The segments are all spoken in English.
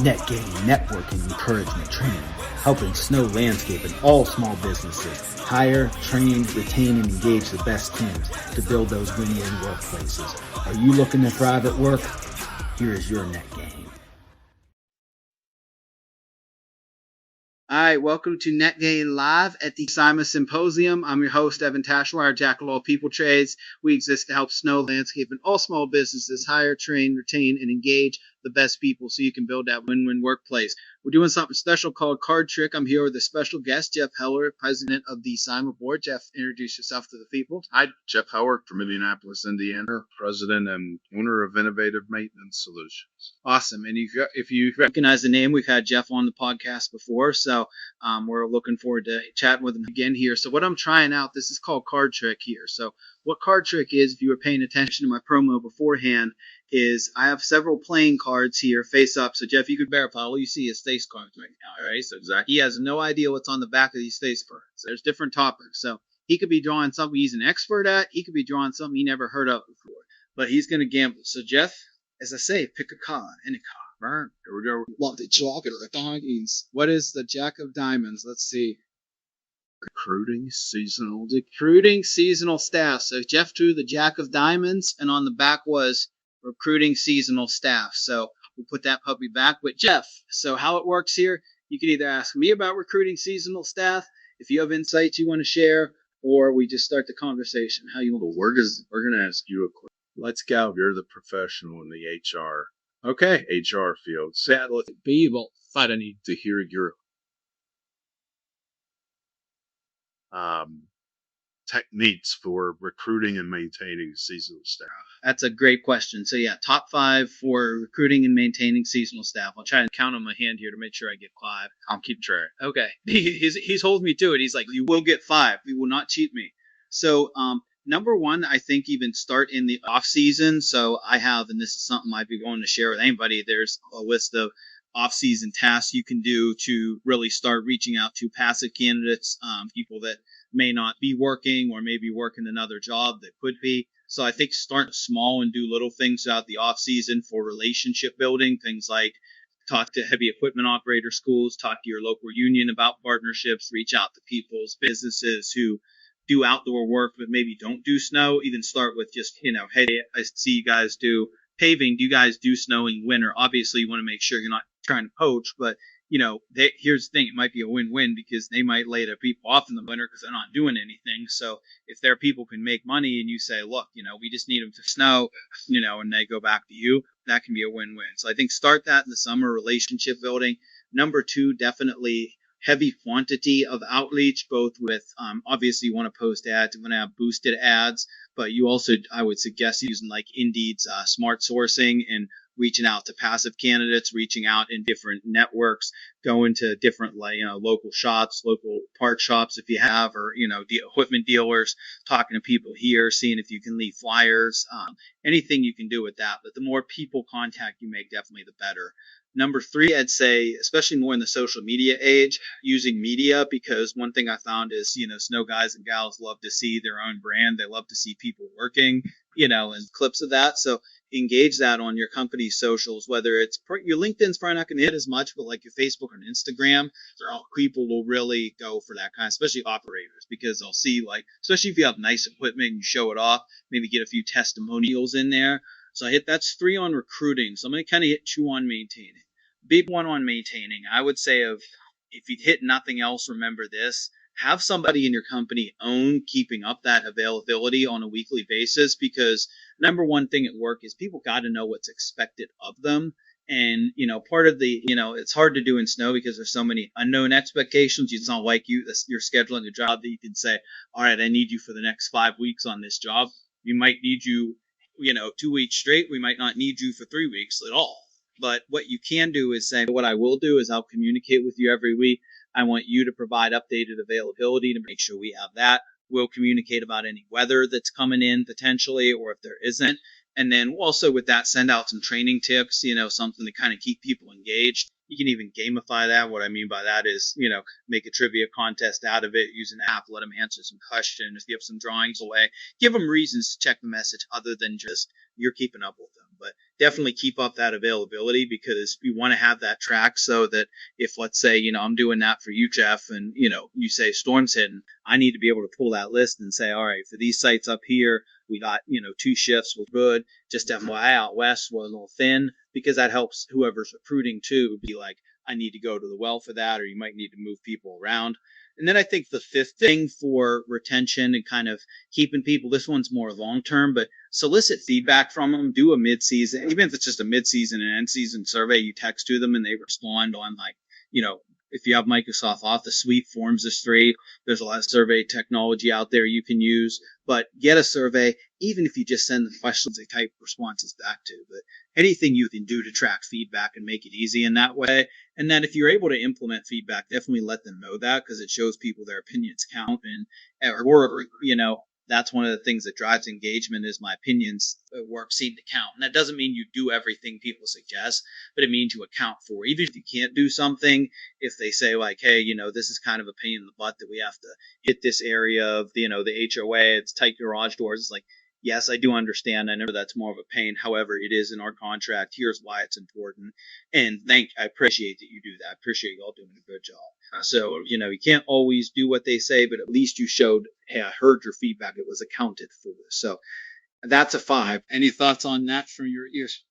Net gain, networking, encouragement, training, helping snow landscape and all small businesses hire, train, retain, and engage the best teams to build those win-win workplaces. Are you looking to thrive at work? Here is your net gain. All right, welcome to Net Gain Live at the SIMA Symposium. I'm your host, Evan Tashwire, Jack of all people trades. We exist to help snow, landscape, and all small businesses hire, train, retain, and engage the best people so you can build that win-win workplace. We're doing something special called Card Trick. I'm here with a special guest, Jeff Heller, president of the SIMA board. Jeff, introduce yourself to the people. Hi, Jeff Heller from Indianapolis, Indiana, president and owner of Innovative Maintenance Solutions. Awesome. And if you recognize the name, we've had Jeff on the podcast before, so we're looking forward to chatting with him again here. So what I'm trying out, this is called Card Trick here. So what Card Trick is, if you were paying attention to my promo beforehand, is I have several playing cards here face up. So Jeff, you could verify all you see is face cards right now, right? So exactly. He has no idea what's on the back of these face cards. There's different topics. So he could be drawing something he's an expert at. He could be drawing something he never heard of before. But he's going to gamble. So Jeff, as I say, pick a card, any card. Right, here we go. What is the Jack of Diamonds? Let's see. Recruiting seasonal staff. So Jeff drew the Jack of Diamonds, and on the back was recruiting seasonal staff. So we'll put that puppy back. But Jeff, so how it works here, you can either ask me about recruiting seasonal staff if you have insights you want to share, or we just start the conversation. How you want? Well, we're going to ask you a question. Let's go. You're the professional in the HR field. Sadly, I need to hear your techniques for recruiting and maintaining seasonal staff. That's a great question. So yeah, top 5 for recruiting and maintaining seasonal staff. I'll try and count on my hand here to make sure I get 5. I'll keep track. Okay. He's holding me to it. He's like, you will get 5. You will not cheat me. So number 1, I think even start in the off season. So I have, and this is something I'd be going to share with anybody, there's a list of off-season tasks you can do to really start reaching out to passive candidates, people that may not be working or maybe working another job that could be. So I think start small and do little things throughout the off-season for relationship building, things like talk to heavy equipment operator schools, talk to your local union about partnerships, reach out to people's businesses who do outdoor work but maybe don't do snow. Even start with just, hey, I see you guys do paving. Do you guys do snow in winter? Obviously, you want to make sure you're not trying to poach, but here's the thing, it might be a win-win because they might lay their people off in the winter because they're not doing anything. So if their people can make money and you say, look, we just need them to snow, and they go back to you, that can be a win-win. So I think start that in the summer, relationship building. Number 2, definitely heavy quantity of outreach, both with, obviously you want to post ads, you want to have boosted ads, but you also, I would suggest using like Indeed's smart sourcing and reaching out to passive candidates, reaching out in different networks, going to different local shops, local part shops if you have, or equipment dealers, talking to people here, seeing if you can leave flyers, anything you can do with that. But the more people contact you make, definitely the better. Number 3, I'd say, especially more in the social media age, using media, because one thing I found is, snow guys and gals love to see their own brand. They love to see people working, and clips of that. So engage that on your company's socials, whether it's your LinkedIn's probably not going to hit as much, but like your Facebook or Instagram, people will really go for that kind, especially operators, because they'll see, especially if you have nice equipment and you show it off, maybe get a few testimonials in there. So that's 3 on recruiting. So I'm going to kind of hit 2 on maintaining. Big one on maintaining. I would say if you hit nothing else, remember this. Have somebody in your company own keeping up that availability on a weekly basis, because number 1 thing at work is people got to know what's expected of them. And, part of the, it's hard to do in snow because there's so many unknown expectations. It's not like you're scheduling a job that you can say, all right, I need you for the next 5 weeks on this job. We might need you, 2 weeks straight. We might not need you for 3 weeks at all. But what you can do is say, what I will do is I'll communicate with you every week. I want you to provide updated availability to make sure we have that. We'll communicate about any weather that's coming in potentially, or if there isn't. And then also with that, send out some training tips, something to kind of keep people engaged. You can even gamify that. What I mean by that is, make a trivia contest out of it, use an app, let them answer some questions, give some drawings away, give them reasons to check the message other than just you're keeping up with them. but definitely keep up that availability, because we want to have that track so that if, let's say, I'm doing that for you, Jeff, and, you say storm's hitting, I need to be able to pull that list and say, all right, for these sites up here, we got, 2 shifts, we're good. Just FYI, out west, we're a little thin, because that helps whoever's recruiting too be like, I need to go to the well for that, or you might need to move people around. And then I think the fifth thing for retention and kind of keeping people, this one's more long term, but solicit feedback from them. Do a mid-season, even if it's just a mid-season and end-season survey, you text to them and they respond on, like, if you have Microsoft Office Suite, Forms is free. There's a lot of survey technology out there you can use, but get a survey, even if you just send the questions they type responses back to. But anything you can do to track feedback and make it easy in that way. And then if you're able to implement feedback, definitely let them know that, because it shows people their opinions count. And that's one of the things that drives engagement, is my opinions at work seem to count. And that doesn't mean you do everything people suggest, but it means you account for, even if you can't do something, if they say, like, hey, this is kind of a pain in the butt that we have to hit this area of, the HOA, it's tight garage doors. It's like, yes, I do understand. I know that's more of a pain. However, it is in our contract. Here's why it's important. And I appreciate that you do that. I appreciate you all doing a good job. So, you can't always do what they say, but at least you showed, hey, I heard your feedback. It was accounted for. So that's a 5. Any thoughts on that from your ears?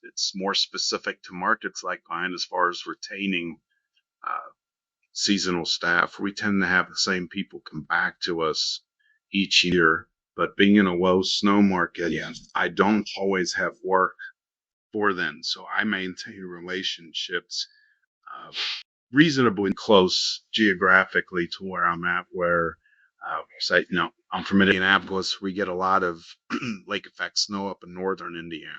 It's more specific to markets like mine as far as retaining seasonal staff. We tend to have the same people come back to us each year, but being in a low snow market, I don't always have work for them. So I maintain relationships reasonably close geographically to where I'm at, where say, I'm from Indianapolis. We get a lot of lake effect snow up in northern Indiana.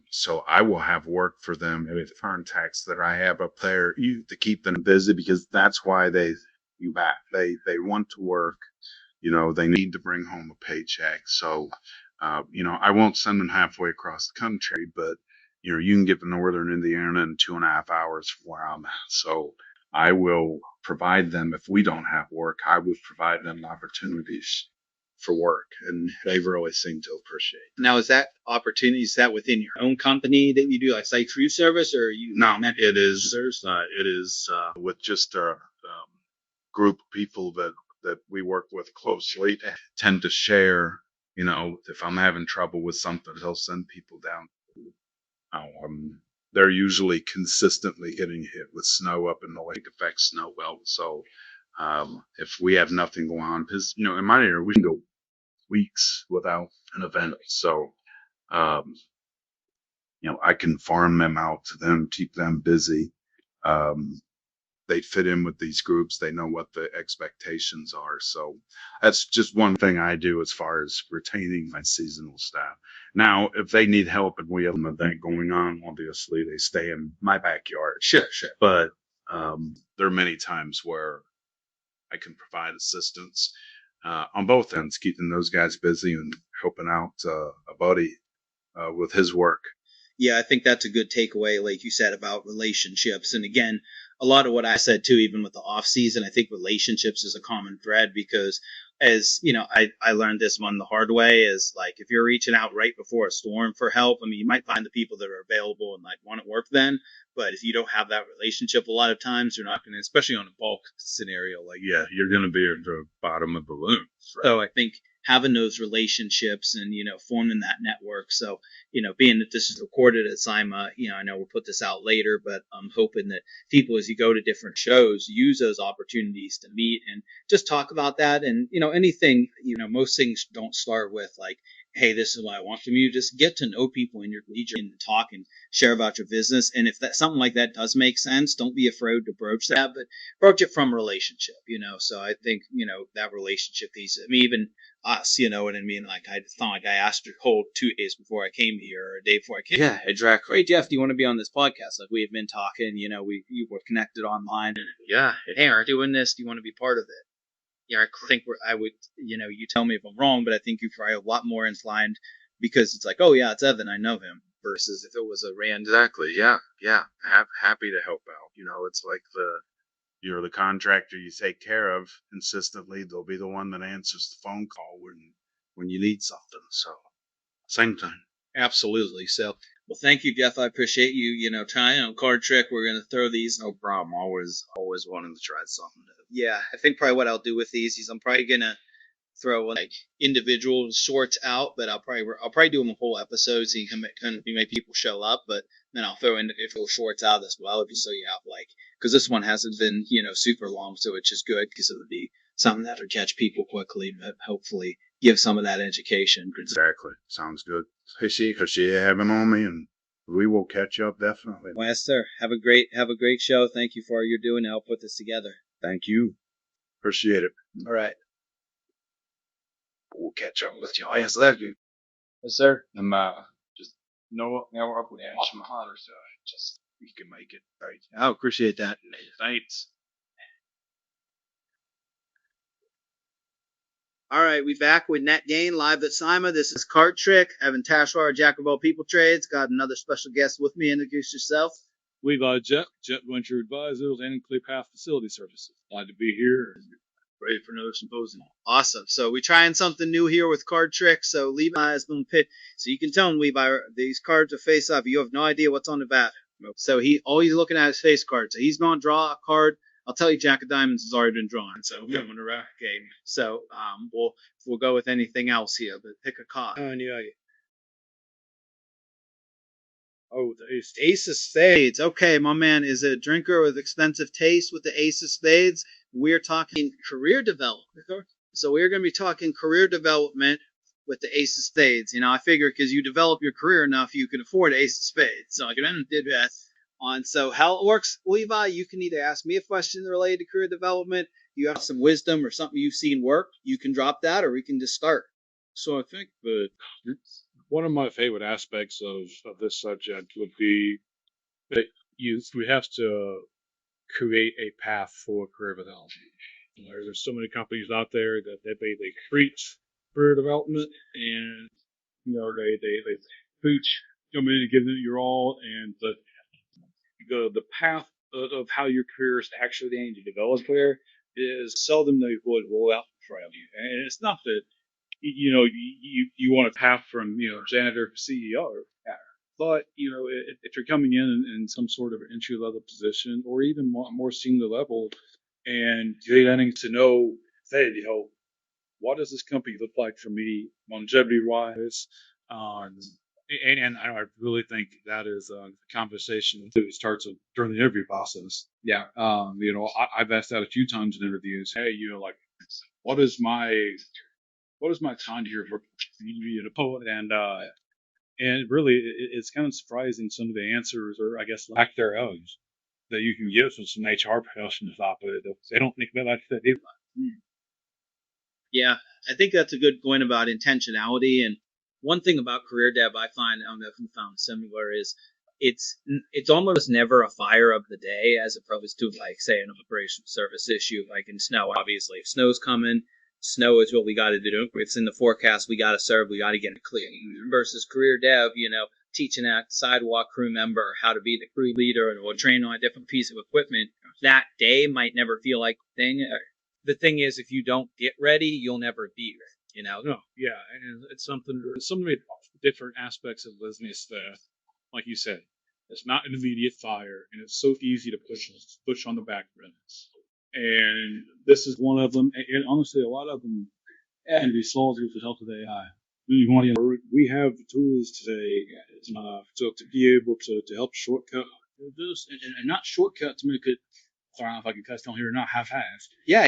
So I will have work for them with contacts that I have up there to keep them busy, because that's why they want to work. They need to bring home a paycheck. So, I won't send them halfway across the country, but you can get to northern Indiana in 2.5 hours from where I'm at. So I will provide them, if we don't have work, I would provide them opportunities for work, and they really seem to appreciate it. Now, is that opportunity, is that within your own company that you do, like site true service, or you? No, it is. It is with just a group of people that we work with closely. Tend to share. If I'm having trouble with something, they'll send people down. They're usually consistently getting hit with snow up in the lake effect snow belt. So if we have nothing going on, because in my area we can go weeks without an event. So I can farm them out to them, keep them busy. They fit in with these groups. They know what the expectations are. So that's just one thing I do as far as retaining my seasonal staff. Now, if they need help and we have an event going on, obviously they stay in my backyard. Sure. But there are many times where I can provide assistance on both ends, keeping those guys busy and helping out a buddy with his work. Yeah, I think that's a good takeaway, like you said, about relationships. And again, a lot of what I said too, even with the off season, I think relationships is a common thread, because as I learned this one the hard way, is like, if you're reaching out right before a storm for help, I mean, you might find the people that are available and like want to work then, but if you don't have that relationship, a lot of times you're not going to, especially on a bulk scenario, like, you're going to be at the bottom of the balloon. Right? So I think having those relationships and, forming that network. So, being that this is recorded at SIMA, I know we'll put this out later, but I'm hoping that people, as you go to different shows, use those opportunities to meet and just talk about that. And, anything, most things don't start with like, hey, this is what I want from you. Just get to know people in your region and talk and share about your business. And if that something like that does make sense, don't be afraid to broach that, but broach it from relationship, So I think, that relationship piece, I mean, even us, you know what I mean? Like, I thought like I asked her hold 2 days before I came here, or a day before I came. Yeah, hey, Drac, hey, Jeff, do you want to be on this podcast? Like, we have been talking, we were connected online. Yeah, hey, we're doing this. Do you want to be part of it? Yeah, I think I would, you tell me if I'm wrong, but I think you're probably a lot more inclined, because it's like, oh yeah, it's Evan, I know him, versus if it was a random. Exactly. Yeah. Happy to help out. It's like you're the contractor you take care of consistently. They'll be the one that answers the phone call when you need something. So, same thing. Absolutely. So, well, thank you, Jeff. I appreciate you, trying on card trick. We're going to throw these. No problem. Always wanting to try something new. Yeah, I think probably what I'll do with these is I'm probably going to throw like individual shorts out, but I'll probably do them a whole episode so you can make people show up. But then I'll throw individual shorts out as well, so you have because this one hasn't been super long, so it's just good because it would be something that would catch people quickly, but hopefully give some of that education. Exactly. Sounds good. Appreciate having on me, and we will catch up definitely. Well, yes, sir. Have a great show. Thank you for all you're doing to help put this together. Thank you. Appreciate it. All right. We'll catch up with you. Yes, thank you. Yes, sir. I'm just now we're up with my father, so just You can make it. Right. I appreciate that. Thanks. All right, we back with Net Gain live at SIMA. This is Card Trick. Evan Tashwar, Jack of all people trades. Got another special guest with me. Introduce yourself. Levi Jett, Jet Venture Advisors, and Clear Path Facility Services. Glad to be here. Ready for another symposium. Awesome. So we're trying something new here with Card Trick. So Levi is going to pick. So you can tell him, Levi, these cards are face up. You have no idea what's on the back. So always looking at his face card. So he's going to draw a card. I'll tell you, Jack of Diamonds has already been drawn, so we're coming to rack game. So we'll go with anything else here, but pick a card. Oh, the Ace of Spades. Okay, my man is a drinker with extensive taste with the Ace of Spades. We're talking career development. So we're going to be talking career development with the Ace of Spades. I figure because you develop your career enough, you can afford Ace of Spades. So I did that. So how it works, Levi, you can either ask me a question related to career development, you have some wisdom or something you've seen work, you can drop that, or we can just start. So I think that one of my favorite aspects of this subject would be that we have to create a path for career development. There's so many companies out there that they preach career development, and they preach come in and give it your all, and the path of how your career is actually aimed to develop there is seldom they would roll out in front of you. And it's not that you want a path from janitor to CEO, but if you're coming in some sort of entry level position or even more senior level, and you're getting to know, say, what does this company look like for me longevity wise? And I really think that is a conversation that starts during the interview process. Yeah. I've asked that a few times in interviews. Hey, what is my time here for poet? And really, it's kind of surprising some of the answers, or I guess lack thereof, that you can give from some HR professionals out there. They don't think about that either. Yeah, I think that's a good point about intentionality. And one thing about career dev I find, I don't know if you found similar, is it's almost never a fire of the day as opposed to say an operational service issue like in snow. Obviously, if snow's coming, snow is what we got to do. It's in the forecast. We got to serve. We got to get it clear. Versus career dev, teaching a sidewalk crew member how to be the crew leader or train on a different piece of equipment. That day might never feel like a thing. The thing is, if you don't get ready, you'll never be ready. No, yeah, and it's something. So many different aspects of business that, like you said, it's not an immediate fire, and it's so easy to push on the back burners. And this is one of them. And honestly, a lot of them can be solved with the help of AI. We have the tools today to be able to help shortcut this, and not shortcut to make it. I don't know if I can cuss on here or not half-assed. Yeah.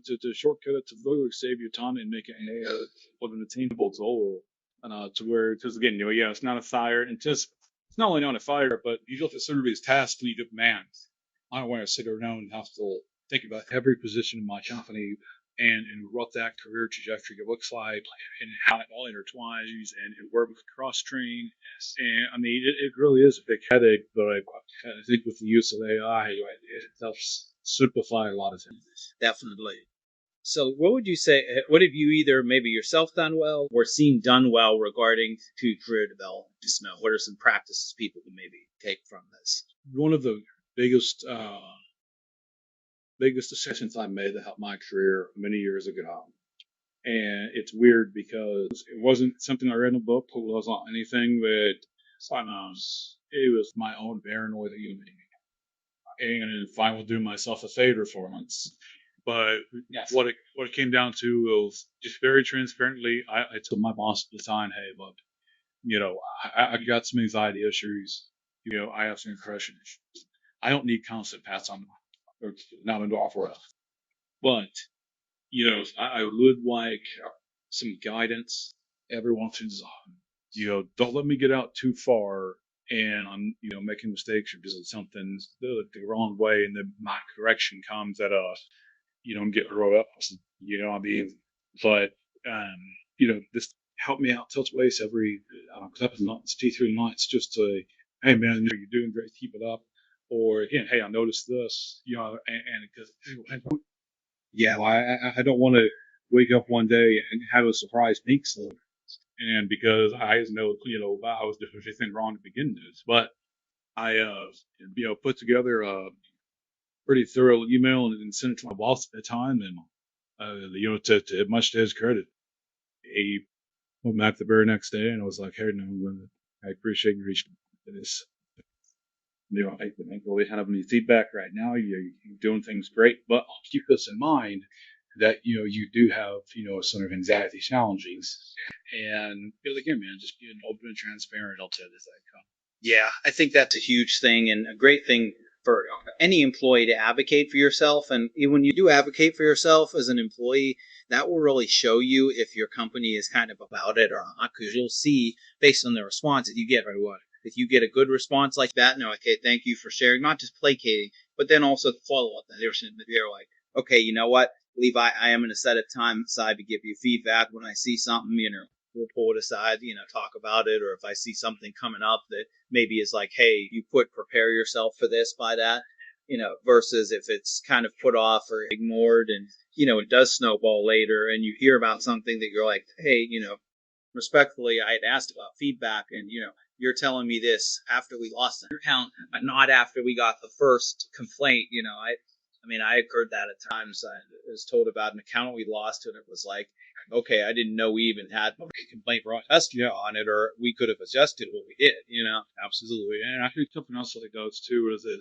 To shortcut it to literally save your time and make it an attainable goal, to where, because again, it's not a fire, and it's not only not a fire, but you look at some of these tasks and you go, man, I don't want to sit around and have to think about every position in my company and what that career trajectory looks like and how it all intertwines and where we can cross-train. And I mean, it really is a big headache, but I think with the use of AI, it helps simplify a lot of things. Definitely. So what would you say, what have you either maybe yourself done well or seen done well regarding to career development? Just know, what are some practices people can maybe take from this? One of the biggest decisions I made that helped my career many years ago And it's weird because it wasn't something I read in a book. It wasn't anything that it was my own paranoia that you made. And if I will do myself a favor for once. But what it came down to was just very transparently. I told my boss at the time, hey, look, I got some anxiety issues. I have some depression issues. I don't need constant pats on or not into offer up. But, I would like some guidance every once in a while. Don't let me get out too far and I'm, making mistakes or doing something the wrong way and then my correction comes at I'm getting rolled up. I mean, but, this help me out touch base every couple nights, 2, 3 nights, just to, hey man, you're doing great, keep it up. Or again, hey, I noticed this, and because I don't want to wake up one day and have a surprise pink slip. And because I know, I was doing everything wrong to begin with, but I, put together a pretty thorough email and sent it to my boss at the time. And, to much to his credit, he went back the very next day and I was like, hey, no, I appreciate you reaching out to this. I don't really have any feedback right now. You're doing things great, but keep this in mind that, you do have, sort of anxiety challenges. And again, man, just being open and transparent, I'll tell you as I come. Yeah, I think that's a huge thing and a great thing for any employee to advocate for yourself. And when you do advocate for yourself as an employee, that will really show you if your company is kind of about it or not, because you'll see based on the response that you get, right? What if you get a good response like that? No, okay, thank you for sharing, not just placating, but then also the follow up. They're like, okay, you know what, Levi, I am going to set a time aside to give you feedback when I see something, we'll pull it aside, talk about it. Or if I see something coming up that maybe is like, hey, prepare yourself for this by that, versus if it's kind of put off or ignored and, it does snowball later and you hear about something that you're like, hey, respectfully, I had asked about feedback and, you're telling me this after we lost an account, but not after we got the first complaint. I had heard that at times. I was told about an account we lost and it was like, okay, I didn't know we even had a complaint for us on it, or we could have adjusted what we did, Absolutely. And I think something else that it does too is that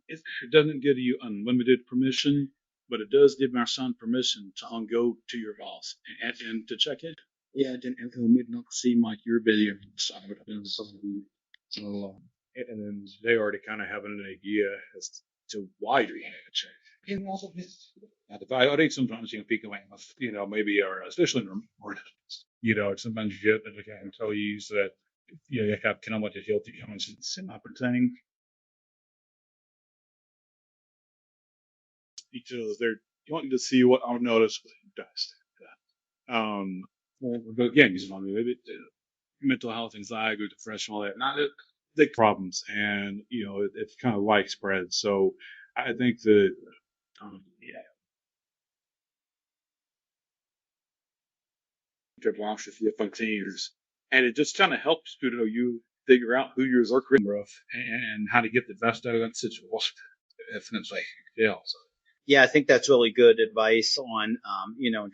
it doesn't give you unlimited permission, but it does give my son permission to go to your boss and to check in. Yeah, it may not seem like you're busy on the side, but so, and then they already kind of have an idea as to why you had to check. And also, I think sometimes people maybe are especially in remote, sometimes you get that they can tell you that you have kind of like a guilty conscience and opportunity. They're wanting to see what I'll notice what it does. But again, mental health, anxiety, depression, all that, not the problems, and it's kind of widespread. So I think that to watch with your continues, and it just kind of helps you figure out who you're working with and how to get the best out of that situation. If it's like so. Yeah, I think that's really good advice on,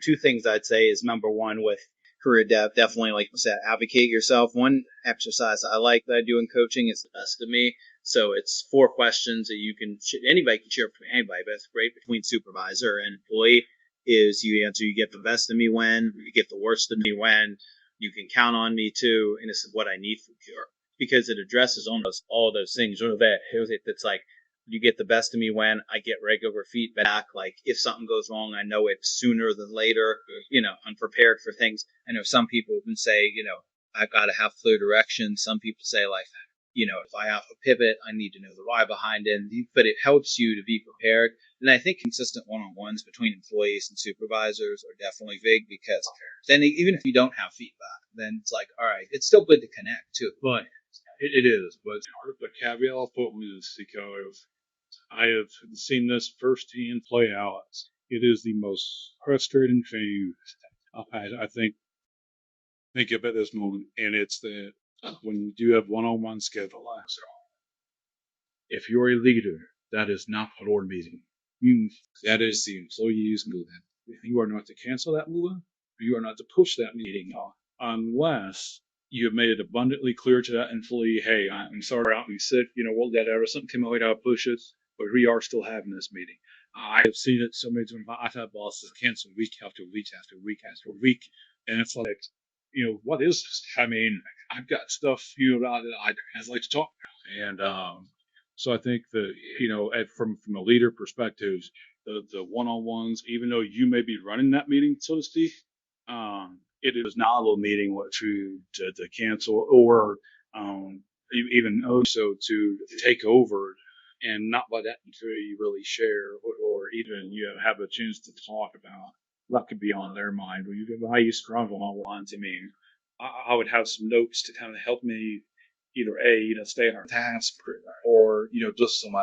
two things I'd say is number one with career dev, definitely, like you said, advocate yourself. One exercise I like that I do in coaching is the best of me. So it's 4 questions that anybody can share between anybody, but it's great between supervisor and employee is you answer, you get the best of me when, you get the worst of me when, you can count on me too, and this is what I need from you. Because it addresses almost all those things. It's like, you get the best of me when I get regular feedback. Like if something goes wrong, I know it sooner than later. I'm prepared for things. I know some people can say, I've got to have clear direction. Some people say like, if I have a pivot, I need to know the why behind it. But it helps you to be prepared. And I think consistent one-on-ones between employees and supervisors are definitely big because then even if you don't have feedback, then it's like, all right, it's still good to connect too. But it is. But the caveat I'll put is because I have seen this firsthand play out. It is the most frustrating thing I think of at this moment, and it's that when you do have one-on-one schedule, if you're a leader, that is not a board meeting. That is the employee's movement. You are not to cancel that meeting. You are not to push that meeting off unless you have made it abundantly clear to that employee, hey, I'm sorry, I'm sick. We'll get over something came out, I'll push it, but we are still having this meeting. I have seen it so many times. I've had bosses cancel week after week after week after week, and it's like, what is this? I mean, I've got stuff that I'd like to talk about, and so I think that from a leader perspective, the one-on-ones, even though you may be running that meeting, so to speak, it is not a meeting what to cancel or even also to take over and not let that until you really share or even have a chance to talk about what could be on their mind. I used to run one-on-ones. I mean, I would have some notes to kind of help me either stay on task or just some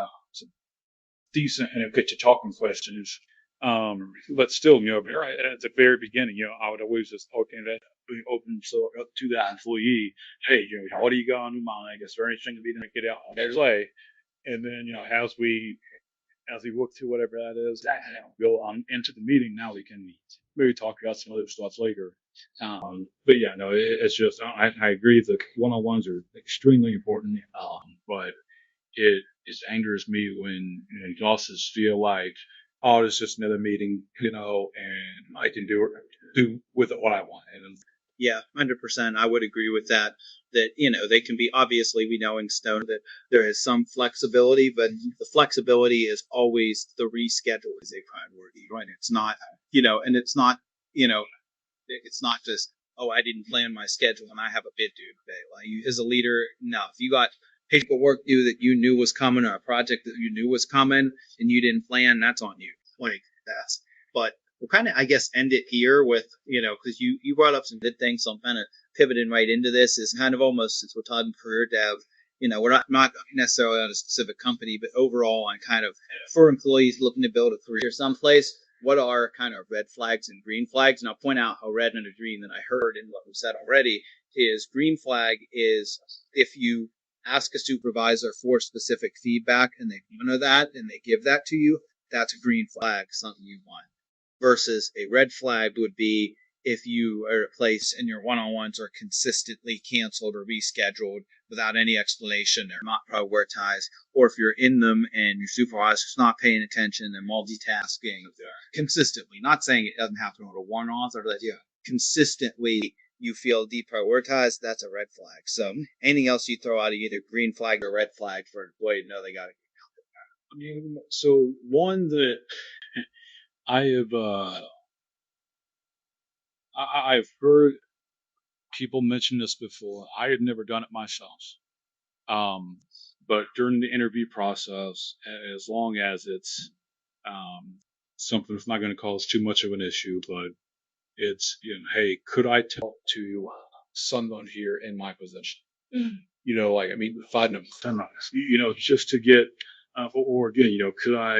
decent and get you talking questions. But still, right at the very beginning, I would always just be open so up to that employee. Hey, what do you got on your mind? Is there anything to be done to get out there's way? And then, as we work through whatever that is, go on into the meeting. Now we can maybe talk about some other stuff later. But yeah, no, it's just I agree that one-on-ones are extremely important. But it angers me when bosses feel like, oh, it's just another meeting, and I can do with it what I want. And Yeah, 100%. I would agree with that. That they can be, obviously, we know in Stone that there is some flexibility, but the flexibility is always the reschedule is a priority, right? It's not, and it's not, it's not just, oh, I didn't plan my schedule and I have a bid due today. Like as a leader, no, if you got paperwork due that you knew was coming or a project that you knew was coming and you didn't plan, that's on you. Like that's, but we'll kind of, I guess, end it here with, because you brought up some good things. So I'm kind of pivoting right into this. Is kind of almost, since we're talking career dev, we're not necessarily on a specific company, but overall on kind of for employees looking to build a career someplace, what are kind of red flags and green flags? And I'll point out how red and green that I heard in what was said already is green flag is if you ask a supervisor for specific feedback and they honor that and they give that to you, that's a green flag, something you want. Versus a red flag would be if you are at a place and your one-on-ones are consistently canceled or rescheduled without any explanation, they're not prioritized, or if you're in them and your supervisor's not paying attention and multitasking consistently. Not saying it doesn't have to go to one-off, or that consistently you feel deprioritized, that's a red flag. So anything else you throw out of either green flag or red flag for an employee to know they got to. So one that I've heard people mention this before. I had never done it myself. But during the interview process, as long as it's something that's not going to cause too much of an issue, but it's, hey, could I talk to someone here in my position? Like, I mean, find them, just to get, or again, could I,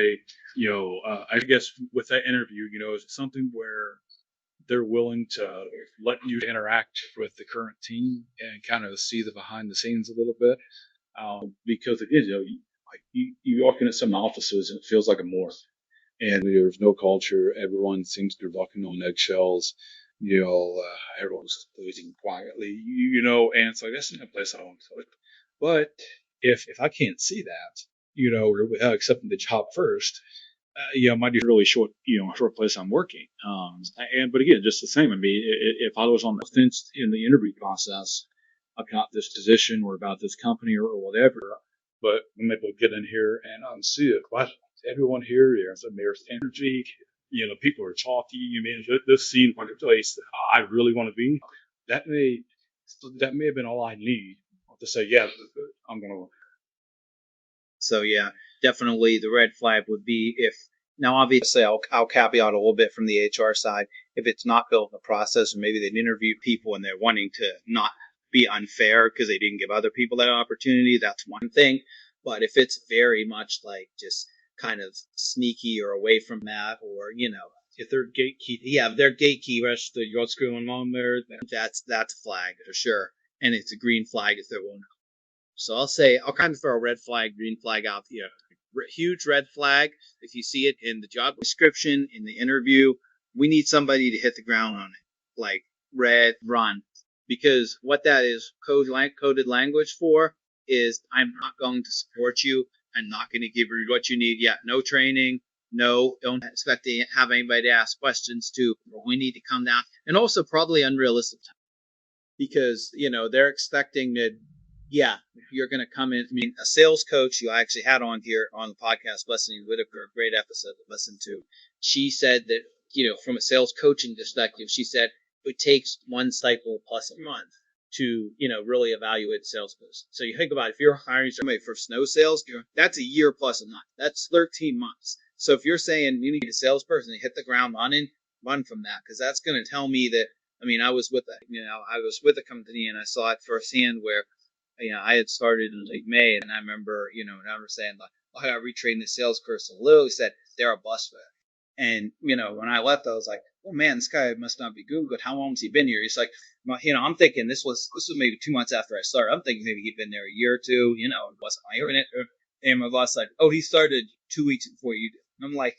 I guess with that interview, is it something where they're willing to let you interact with the current team and kind of see the behind the scenes a little bit? Because it is, you walk into some offices and it feels like a morgue, and there's no culture. Everyone thinks they're walking on eggshells. Everyone's losing quietly, and it's like, that's not a place I want to live. But if I can't see that, or without accepting the job first, it might be a really short place I'm working. But again, just the same. I mean, if I was on the fence in the interview process about this position or about this company or whatever, but I'm able to get in here and see it. Wow, everyone here, there's energy. People are talking. I mean, this scene like a place I really want to be. That may have been all I need to say, yeah, I'm going to. So yeah, definitely the red flag would be if, now obviously I'll caveat a little bit from the HR side, if it's not built in the process, or maybe they've interviewed people and they're wanting to not be unfair because they didn't give other people that opportunity, that's one thing. But if it's very much like just kind of sneaky or away from that, or if they're gatekeepers, you're screwing on there, that's a flag for sure, and it's a green flag if they're willing. So I'll kind of throw a red flag, green flag out here. Huge red flag if you see it in the job description, in the interview, we need somebody to hit the ground on it, like red run, because what that is coded language for is I'm not going to support you. I'm not going to give you what you need yet. No training. No, don't expect to have anybody to ask questions to. We need to come down, and also probably unrealistic, because they're expecting that. Yeah, you're going to come in. I mean, a sales coach you actually had on here on the podcast, Leslie Whitaker, a great episode to listen to. She said that, from a sales coaching perspective, she said it takes one cycle plus a month to, really evaluate a salesperson. So you think about it, if you're hiring somebody for snow sales, that's a year plus a month. That's 13 months. So if you're saying you need a salesperson to hit the ground running, run from that, because that's going to tell me that. I mean, I was with a company and I saw it firsthand where I had started in like May, and I remember, saying, like, I got to retrain the salesperson. Literally said, they're a bust for it. And, when I left, I was like, oh man, this guy must not be good. But how long has he been here? He's like, I'm thinking this was maybe 2 months after I started. I'm thinking maybe he'd been there a year or two, wasn't hiring it. And my boss like, oh, he started 2 weeks before you did. And I'm like,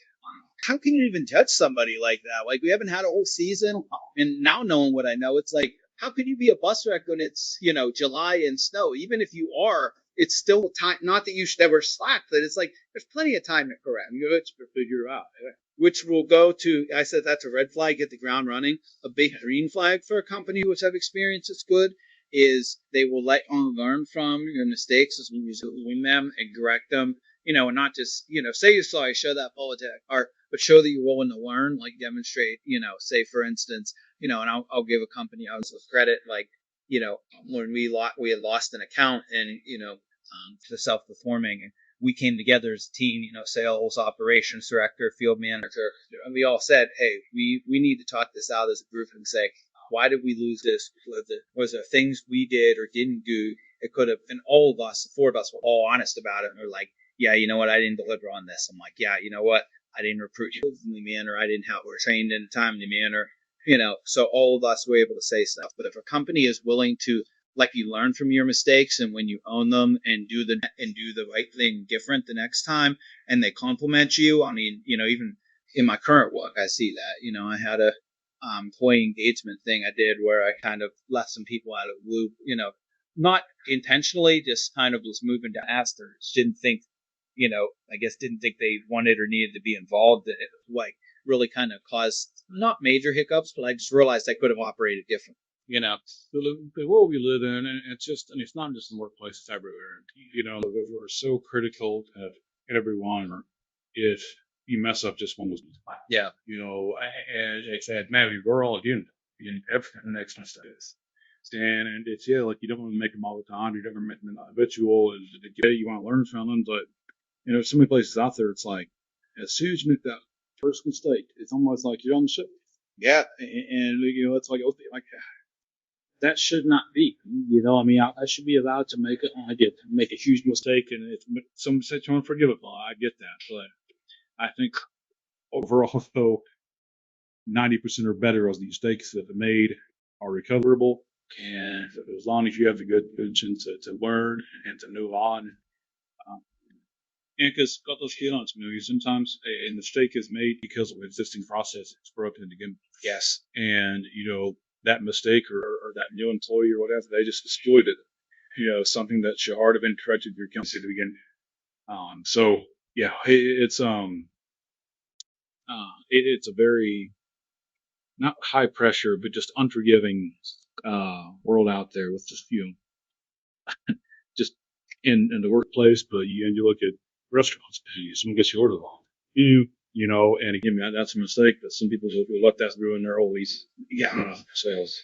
how can you even judge somebody like that? Like, we haven't had a whole season. And now knowing what I know, it's like, how can you be a bus wreck when it's, July and snow? Even if you are, it's still time. Not that you should ever slack, but it's like there's plenty of time to correct. Let's figure out. Which will go to, I said that's a red flag, get the ground running. A big green flag for a company which I've experienced is good is they will let you learn from your mistakes as when you're doing them and correct them. And not just, say you're sorry, show that apologetic, but show that you're willing to learn, like demonstrate, say for instance, and I'll give a company I was with credit, like, when we had lost an account and, to self-performing, and we came together as a team, sales, operations director, field manager, and we all said, hey, we need to talk this out as a group and say, why did we lose this? Was there things we did or didn't do? It could have, and all of us, the four of us were all honest about it. And we're like, yeah, you know what? I didn't deliver on this. I'm like, yeah, you know what? I didn't recruit you in the manner. I didn't have, or trained in a timely manner. So all of us were able to say stuff. But if a company is willing to let you learn from your mistakes, and when you own them and do the right thing different the next time, and they compliment you, I mean, even in my current work, I see that. I had a employee engagement thing I did where I kind of left some people out of the loop, not intentionally, just kind of was moving to asters. Didn't think they wanted or needed to be involved. It, like, really kind of caused not major hiccups, but I just realized I could have operated differently. The world we live in, and it's not just in the workplace, it's everywhere. We're so critical of everyone. If you mess up just one was, Yeah. As I said, man, we're all human. Everything next mistake is. And it's, like, you don't want to make them all the time. You don't want to make them habitual. And you want to learn from them. But, so many places out there, it's like, as soon as you make that first mistake, it's almost like you're on the ship. Yeah. And it's like, that should not be. I should be allowed to make it. I did make a huge mistake, and some say it's unforgivable. I get that. But I think overall, though, 90% or better of the mistakes that are made are recoverable. And as long as you have the good intention to learn and to move on. And because, got those feelings, sometimes a mistake is made because of existing process. It's broken again. Yes. And, that mistake or that new employee or whatever, they just exploited, something that should hard have been corrected your company to begin. So yeah, it's a very, not high pressure, but just unforgiving world out there with just just in the workplace. But you look at restaurants, someone gets you ordered wrong, and again, that's a mistake, but some people let that ruin their whole sales.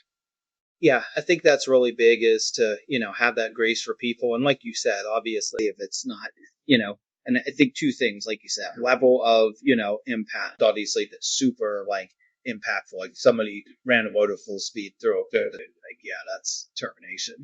Yeah, I think that's really big, is to, have that grace for people. And like you said, obviously, if it's not, and I think two things, like you said, level of, impact, obviously, that's super, like, impactful. Like, somebody ran a motor full speed through like, yeah, that's termination,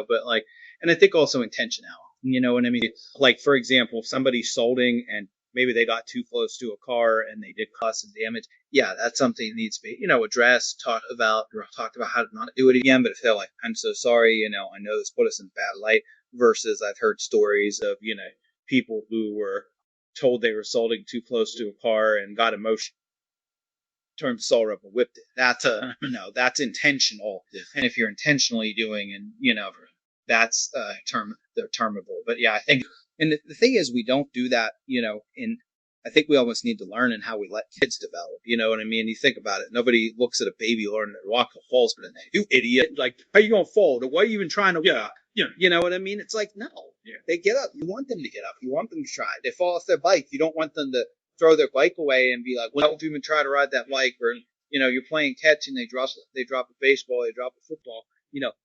but like, and I think also intentionality, you know what I mean? Like, for example, if somebody's solding and maybe they got too close to a car and they did cause some damage. Yeah, that's something that needs to be, addressed, talked about how to not do it again. But if they're like, I'm so sorry, I know this put us in bad light, versus I've heard stories of, people who were told they were solding too close to a car and got emotional. term Soul Rebel whipped it. That's that's intentional. Yeah. And if you're intentionally doing, and that's termable. But yeah, I think, and the thing is, we don't do that, I think we almost need to learn in how we let kids develop. You know what I mean? You think about it. Nobody looks at a baby learning to walk and falls, but you idiot, like, how are you going to fall? Why are you even trying to? Yeah. You know what I mean? It's like, no. Yeah. They get up. You want them to get up. You want them to try. They fall off their bike. You don't want them to throw their bike away and be like, well, don't even try to ride that bike. Or, you're playing catch and they drop a baseball, they drop a football.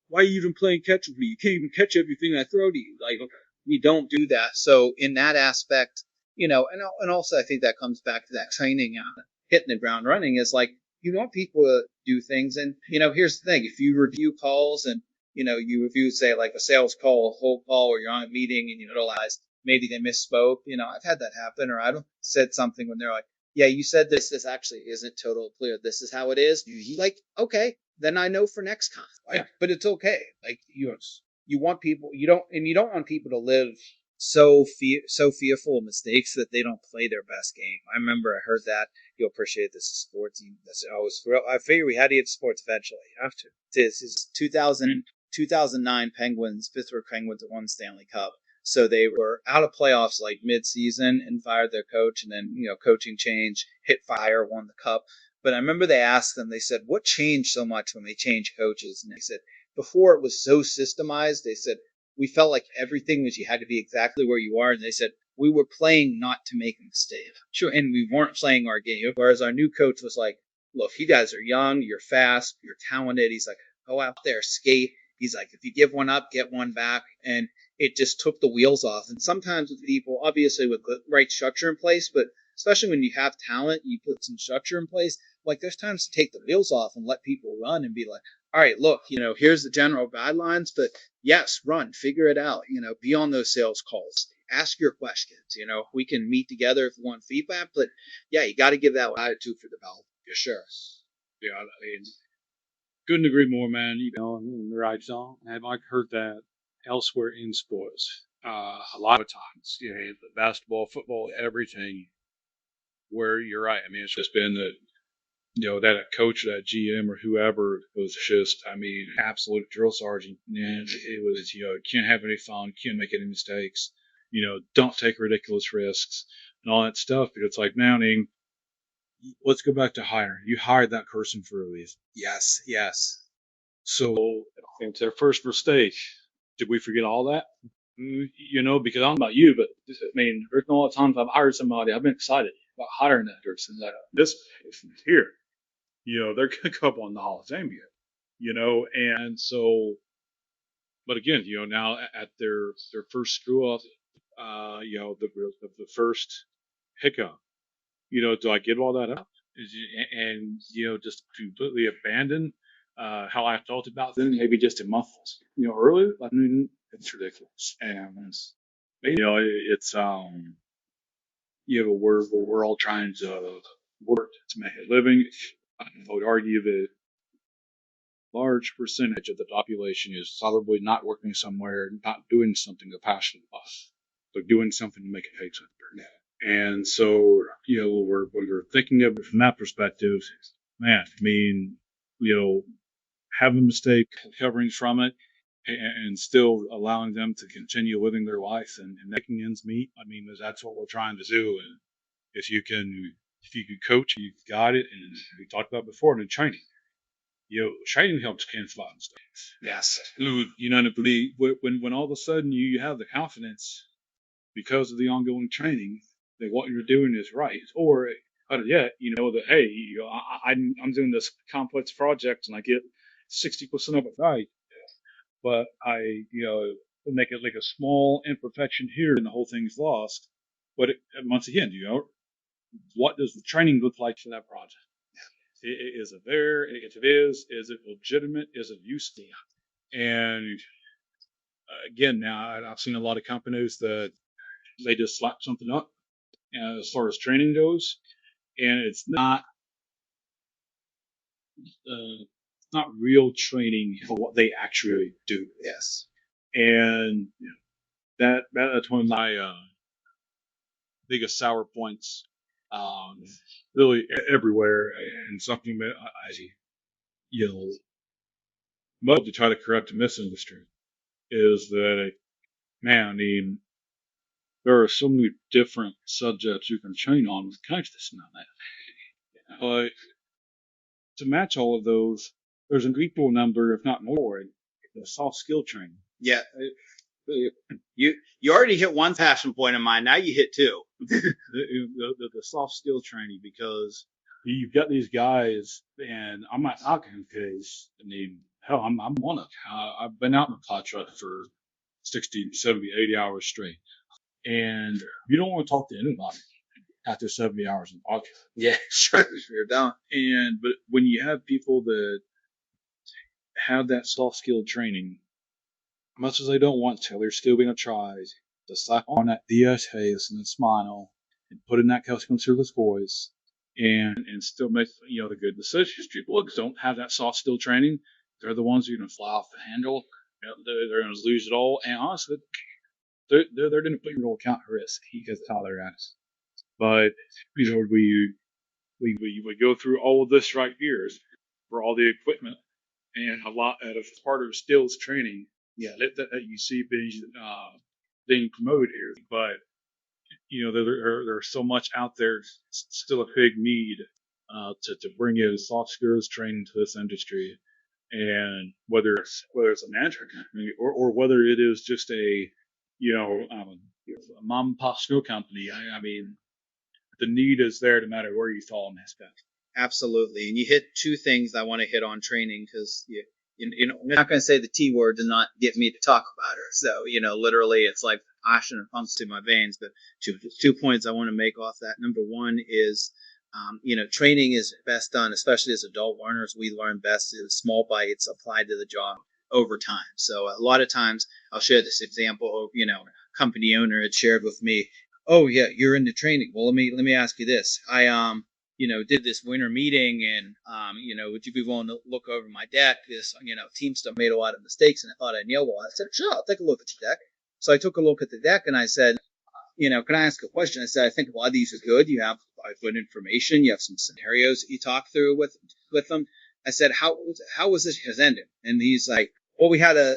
Why are you even playing catch with me? You can't even catch everything I throw to you. Like, we don't do that. So in that aspect, and also I think that comes back to that training, hitting the ground running is like, you want people to do things. And, here's the thing. If you review calls and, you review, say, like a sales call, a whole call, or you're on a meeting and you realize maybe they misspoke. I've had that happen, or I've said something when they're like, yeah, you said this actually isn't totally clear. This is how it is. You like, okay, then I know for next time. Right? Yeah. But it's okay. Like, you want people, you don't want people to live so fearful of mistakes that they don't play their best game. I remember I heard that. You'll appreciate this sports. I figure we had to get to sports eventually. You have to. This is 2009 Penguins, Pittsburgh Penguins that won Stanley Cup. So they were out of playoffs like mid-season and fired their coach, and then, coaching change, hit fire, won the cup. But I remember they asked them, they said, what changed so much when they changed coaches? And they said, before it was so systemized, they said, we felt like everything was, you had to be exactly where you are. And they said, we were playing not to make a mistake. Sure. And we weren't playing our game. Whereas our new coach was like, look, you guys are young, you're fast, you're talented. He's like, go out there, skate. He's like, if you give one up, get one back. And it just took the wheels off. And sometimes with people, obviously with the right structure in place, but especially when you have talent, you put some structure in place. Like, there's times to take the wheels off and let people run and be like, all right, look, here's the general guidelines, but yes, run, figure it out, be on those sales calls, ask your questions, we can meet together if you want feedback, but yeah, you got to give that attitude for development, for sure. Yeah, I mean, couldn't agree more, man. Right on. I've heard that elsewhere in sports, a lot of times, basketball, football, everything, where you're right. I mean, it's just been that, that coach, that GM or whoever was just, absolute drill sergeant. And it was, can't have any fun, can't make any mistakes, don't take ridiculous risks and all that stuff. But it's like, man, let's go back to hiring. You hired that person for a reason. Yes, yes. So it's their first mistake. Did we forget all that? Because I don't know about you, but there's a lot of times I've hired somebody, I've been excited about hiring that person. This person here, they're going to go up on the Hall of Fame here, and so, but again, now at their first screw up, the first hiccup, do I give all that up? And just completely abandon how I felt about them, maybe just a month, earlier? It's ridiculous. And it's we're all trying to work to make a living. I would argue that a large percentage of the population is probably not working somewhere, not doing something they're passionate about, but doing something to make a paycheck. And so, we're thinking of it from that perspective, man, have a mistake, recovering from it, and still allowing them to continue living their life and making ends meet. That's what we're trying to do. And if you can coach, you've got it. And we talked about before in training, training helps kids a lot and stuff. Yes. When all of a sudden you have the confidence because of the ongoing training that what you're doing is right, or better yet, that, hey, I'm doing this complex project and I get 60% of it right, but I make it like a small imperfection here and the whole thing's lost. But once again, what does the training look like for that project? Is it there? If it is it legitimate? Is it useful? And again, now I've seen a lot of companies that they just slap something up as far as training goes, and it's not real training for what they actually do. Yes. And that's one of my biggest sour points really everywhere. And something that you know, love to try to correct in this industry is that, man, I mean, there are so many different subjects you can train on with consciousness now. But to match all of those, there's an equal number, if not more, in the soft skill training. Yeah. You already hit one passion point of mine. Now you hit two. The soft skill training, because you've got these guys, and I'm not knocking because, I mean, hell, I'm one of them. I've been out in the pot truck for 60, 70, 80 hours straight. And you don't want to talk to anybody after 70 hours in podcast. Yeah, sure don't. But when you have people that have that soft skill training, much as they don't want to, they're still going to try to slap on that DS face and then smile and put in that customer's voice and still make the good decisions. People that don't have that soft skill training, they're the ones who are going to fly off the handle. They're going to lose it all. And honestly, they're going to put your whole account at risk because that's how they're at. But we go through all of this right here for all the equipment and a lot of part of skills training. Yeah, that you see being promoted here, but there's so much out there. Still a big need to bring in soft skills training to this industry, and whether it's a management company or whether it is just a mom and pop skill company. I mean, the need is there no matter where you fall in that spectrum. Absolutely. And you hit two things I want to hit on training because I'm not going to say the T word to not get me to talk about her. So, literally it's like passion and pumps through my veins. But two points I want to make off that. Number one is, training is best done, especially as adult learners. We learn best in small bites applied to the job over time. So a lot of times I'll share this example of, a company owner had shared with me, oh yeah, you're into training. Well, let me ask you this. I did this winter meeting and, would you be willing to look over my deck? This, team stuff made a lot of mistakes and I thought I nailed well. I said, sure, I'll take a look at your deck. So I took a look at the deck and I said, can I ask a question? I said, I think a lot of these are good. You have good information. You have some scenarios that you talk through with them. I said, how was this has ended? And he's like, well, we had a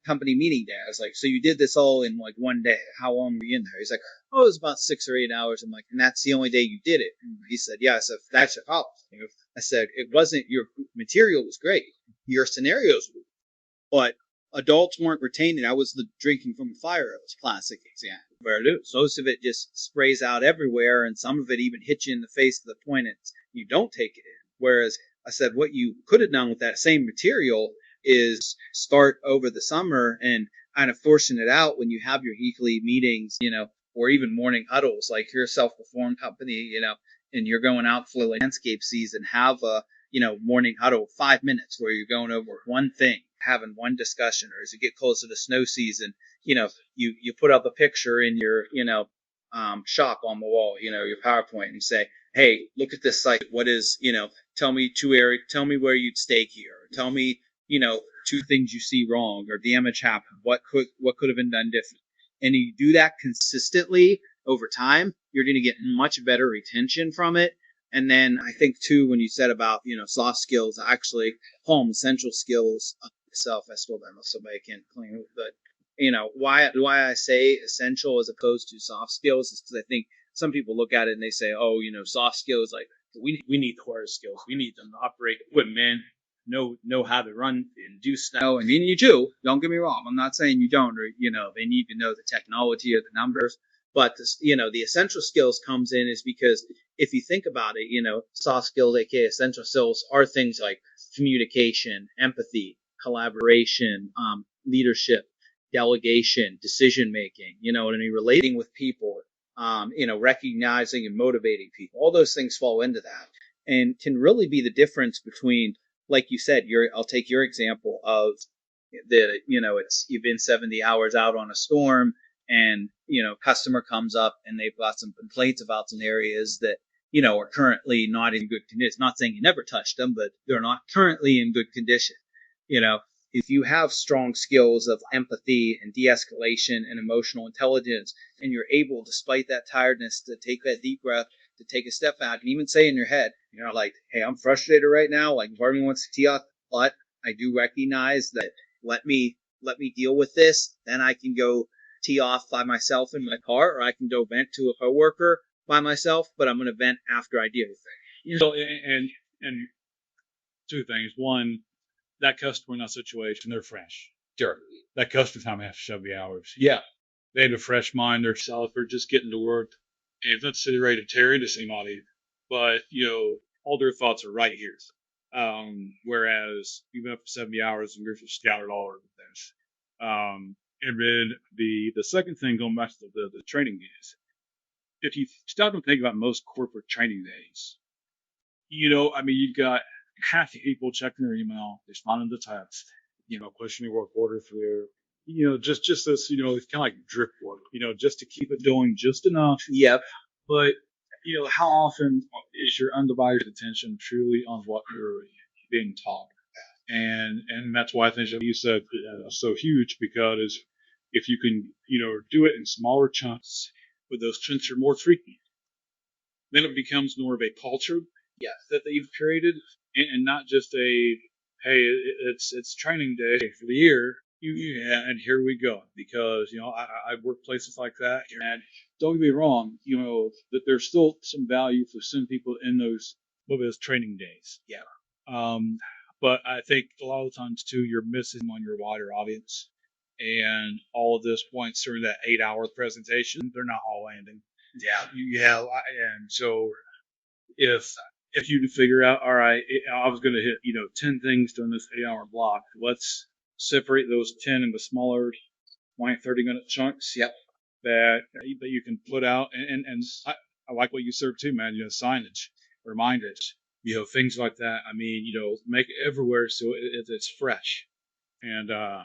company meeting day. I was like, so you did this all in like one day. How long were you in there? He's like, oh, it was about 6 or 8 hours. I'm like, and that's the only day you did it? And he said, yeah. So that's a problem. I said, it wasn't, your material was great. Your scenarios were, but adults weren't retaining. I was the drinking from the fire. It was a classic example where most of it just sprays out everywhere. And some of it even hits you in the face to the point that you don't take it in. Whereas I said, what you could have done with that same material is start over the summer and kind of forcing it out when you have your weekly meetings, or even morning huddles, like you're a self-performed company, and you're going out for the landscape season, have a, morning huddle, 5 minutes where you're going over one thing, having one discussion, or as you get closer to snow season, you put up a picture in your, shop on the wall, your PowerPoint and say, hey, look at this site. What is, tell me where you'd stake here. Tell me, 2 things you see wrong or damage happened. What could have been done different? And you do that consistently over time, you're going to get much better retention from it. And then I think too, when you said about, soft skills, actually, essential skills itself, I still don't know if somebody can claim it, but why I say essential as opposed to soft skills is because I think some people look at it and they say, oh, soft skills, like we need hard skills. We need them to operate equipment, know how to run and do stuff. And then you do. Don't get me wrong. I'm not saying you don't, or, they need to know the technology or the numbers. But, the essential skills comes in is because if you think about it, soft skills, aka essential skills, are things like communication, empathy, collaboration, leadership, delegation, decision making, relating with people, recognizing and motivating people. All those things fall into that and can really be the difference between, like you said, I'll take your example of you've been 70 hours out on a storm and, customer comes up and they've got some complaints about some areas that, are currently not in good condition. Not saying you never touched them, but they're not currently in good condition. If you have strong skills of empathy and de-escalation and emotional intelligence, and you're able, despite that tiredness, to take that deep breath, to take a step back and even say in your head, like, hey, I'm frustrated right now. Like, if everyone wants to tee off, but I do recognize that let me deal with this. Then I can go tee off by myself in my car, or I can go vent to a coworker by myself, but I'm going to vent after I do everything. So, and two things. One, that customer in that situation, they're fresh. Sure. That customer time after 70 hours. Yeah. They have a fresh mind. They're self. They're just getting to work. And it's not sitting ready to tear into somebody, but, all their thoughts are right here. Whereas you've been up for 70 hours and you're just scattered all over the place. And then the second thing, going back to the training days, if you stop and think about most corporate training days, you've got half the people checking their email, responding to text, pushing your work order through, just this, it's kind of like drip work, just to keep it going just enough. Yep. But, how often is your undivided attention truly on what you're being taught? And that's why I think you said so huge, because if you can, do it in smaller chunks, but those chunks are more frequent, then it becomes more of a culture that you've created, and not just a, hey, it's training day for the year, and here we go. Because I've worked places like that, and don't get me wrong, that there's still some value for some people in those training days. Yeah. But I think a lot of times too, you're missing on your wider audience, and all of this points during that 8-hour presentation, they're not all landing. Yeah. And so if you figure out, all right, I was going to hit, 10 things during this 8-hour block. Let's separate those 10 into smaller 30-minute chunks. Yep. That you can put out. And I like what you said too, man, signage, reminders, things like that. Make it everywhere so it's fresh. And, I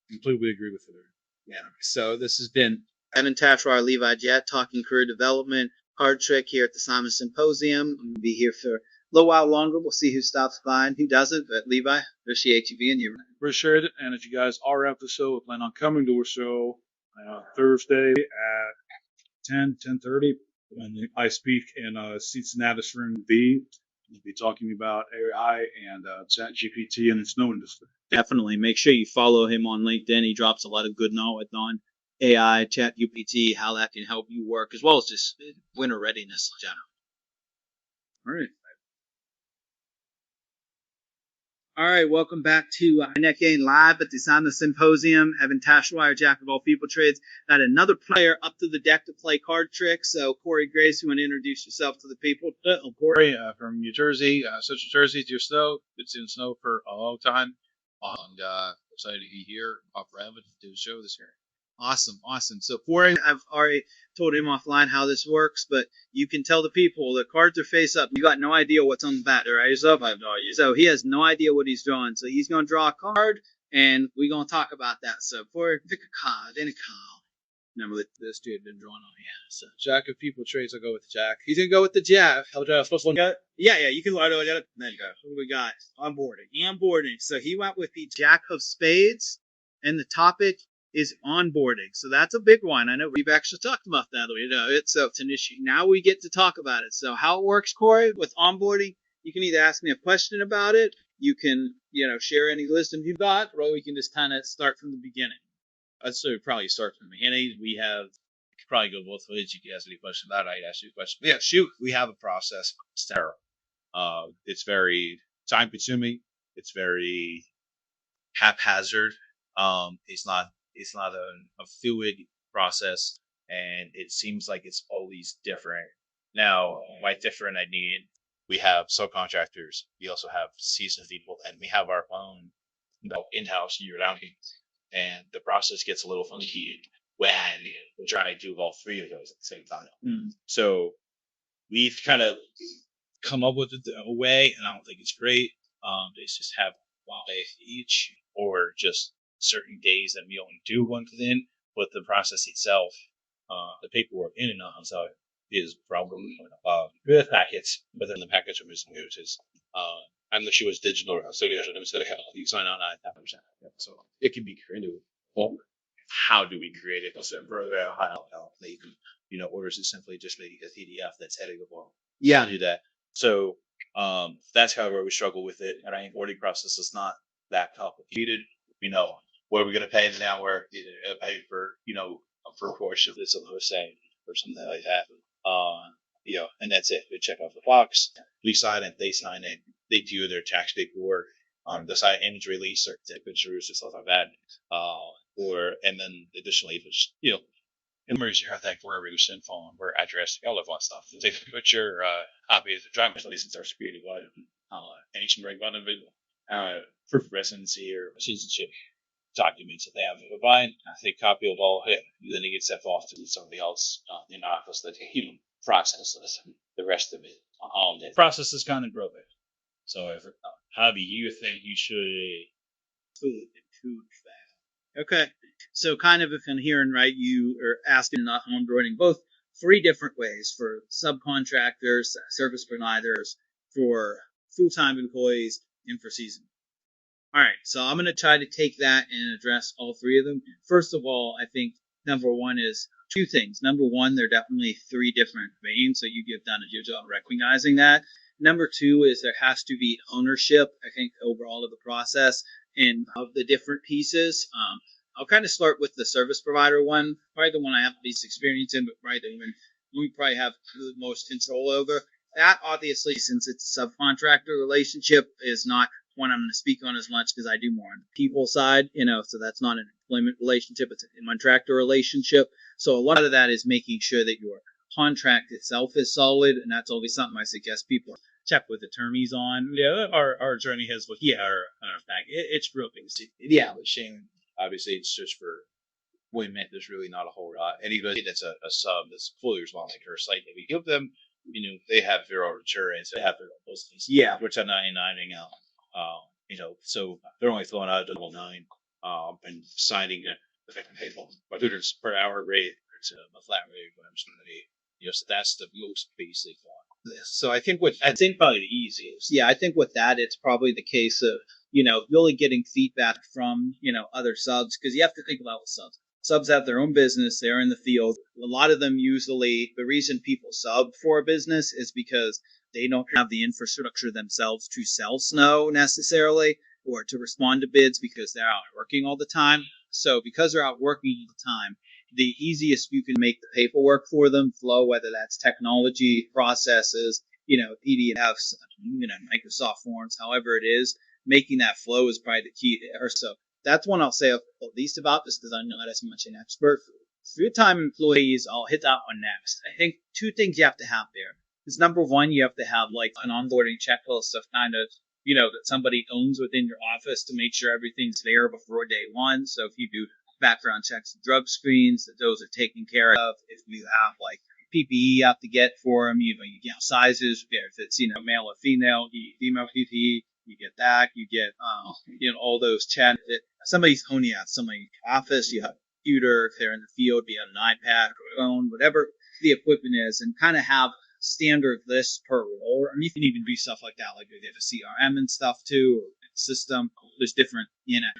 completely agree with you there. Yeah. So this has been Evan Tashwar, Levi Jett, talking career development, card trick here at the SIMA Symposium. I'm going to be here for a little while longer. We'll see who stops by and who doesn't. But Levi, appreciate you being here. Appreciate it. And if you guys are at the show, plan on coming to our show Thursday at 10:30. And I speak in Cincinnati's room B. We'll be talking about AI and ChatGPT in the snow industry. Definitely. Make sure you follow him on LinkedIn. He drops a lot of good knowledge on AI, ChatGPT, how that can help you work, as well as just winter readiness in general. All right. All right, welcome back to Netgain Live at the SIMA Symposium. Evan Tashwar, Jack of all people trades. Got another player up to the deck to play card tricks. So, Kory Grace, you want to introduce yourself to the people? Kory from New Jersey, Central Jersey, to your snow. It's in snow for a long time. And excited to be here off Evan to do a show this year. Awesome. So, Kory, I've already told him offline how this works, but you can tell the people the cards are face up. You got no idea what's on the back, right? I have no idea. So he has no idea what he's drawing. So he's going to draw a card, and we're going to talk about that. So, Kory, pick a card, any card. Remember, this dude had been drawing on. Yeah. So Jack of people trades, I'll go with Jack. He's going to go with the Jack. How about first one? Yeah, you can learn it. There you go. Who we got? Onboarding. So he went with the Jack of Spades, and the topic is onboarding. So that's a big one. I know we've actually talked about that. So it's an issue. Now we get to talk about it. So how it works, Kory, with onboarding, you can either ask me a question about it, you can, share any wisdom you've got, or we can just kind of start from the beginning. I'd say probably start from the beginning. We have, probably go both ways. You can ask any question about it. I'd ask you a question. But yeah, shoot, we have a process. It's very time consuming. It's very haphazard. It's not a fluid process, and it seems like it's always different. Now, by different, I mean we have subcontractors, we also have seasoned people, and we have our own in-house year-round teams. And the process gets a little funky when we try to do all three of those at the same time. So we've kind of come up with a way, and I don't think it's great. They just have one day each, or just certain days that we only do one within, but the process itself, the paperwork in and of itself is probably with packets within the package of uses. I'm not sure it's digital, so you sign on at 10%. So it can be created. Well, how do we create it? So you can or is it simply just maybe a PDF that's editable? Yeah. Do that. So that's however we struggle with it. And our onboarding process is not that complicated. What are we going to pay an hour? Pay for, for a course of this, say, or something like that. And that's it. We check off the box. We sign it. They sign it. They do their tax paperwork. Decide image release or pictures or stuff like that. And then additionally, if it's, in emergency health act where we send phone, where address, all of that stuff. Take a picture, copy of the driver's license or security card, and you can bring one of it, proof of residency or citizenship documents that they have to provide. I think copy of all it. Then it gets sent off to somebody else in the office that processes the rest of it. The process is kind of broken. So, how do you think you should improve that? Okay. So kind of if I'm hearing right, you are asking about onboarding both 3 different ways for subcontractors, service providers, for full-time employees, and for seasonal. All right. So I'm going to try to take that and address all 3 of them. First of all, I think number 1 is 2 things. Number 1, there are definitely 3 different veins. So you've done a good job recognizing that. Number 2 is there has to be ownership, I think, overall of the process and of the different pieces. I'll kind of start with the service provider one, probably the one I have the least experience in, but probably the one we probably have the most control over. That, obviously, since it's a subcontractor relationship, is not one I'm going to speak on as much because I do more on the people side, so that's not an employment relationship, it's a contractor relationship. So a lot of that is making sure that your contract itself is solid, and that's always something I suggest people check with attorneys on. Yeah, our attorney has looked at our fact. It's real things. Yeah, but Shane, obviously, it's just for women. There's really not a whole lot. Anybody that's a sub that's fully responsible for a site that we give them, they have their own insurance. They have their own postings. Yeah. We're 1099ing out. So they're only throwing out a double 9 and signing the victim table. Whether it's per hour rate or it's a flat rate, so that's the most basic one. So I think probably the easiest. Yeah, I think with that, it's probably the case of, really getting feedback from, other subs, because you have to think about subs. Subs have their own business. They're in the field. A lot of them usually, the reason people sub for a business is because they don't have the infrastructure themselves to sell snow necessarily or to respond to bids because they're out working all the time. So because they're out working all the time, the easiest you can make the paperwork for them flow, whether that's technology, processes, PDFs, Microsoft Forms, however it is, making that flow is probably the key there. So that's one I'll say at least about this because I'm not as much an expert. For your time employees, I'll hit that one next. I think 2 things you have to have there is number 1, you have to have like an onboarding checklist of kind of, that somebody owns within your office to make sure everything's there before day 1. So if you do background checks and drug screens, that those are taken care of. If you have like PPE you have to get for them, you get sizes, if it's, male or female, you get female PPE, you get that, you get, all those chats. Somebody's owning at somebody's office, you have a computer, if they're in the field, be on an iPad or phone, whatever the equipment is, and kind of have standard lists per role. I mean, you can even do stuff like that, like they have a CRM and stuff too, or system. There's different,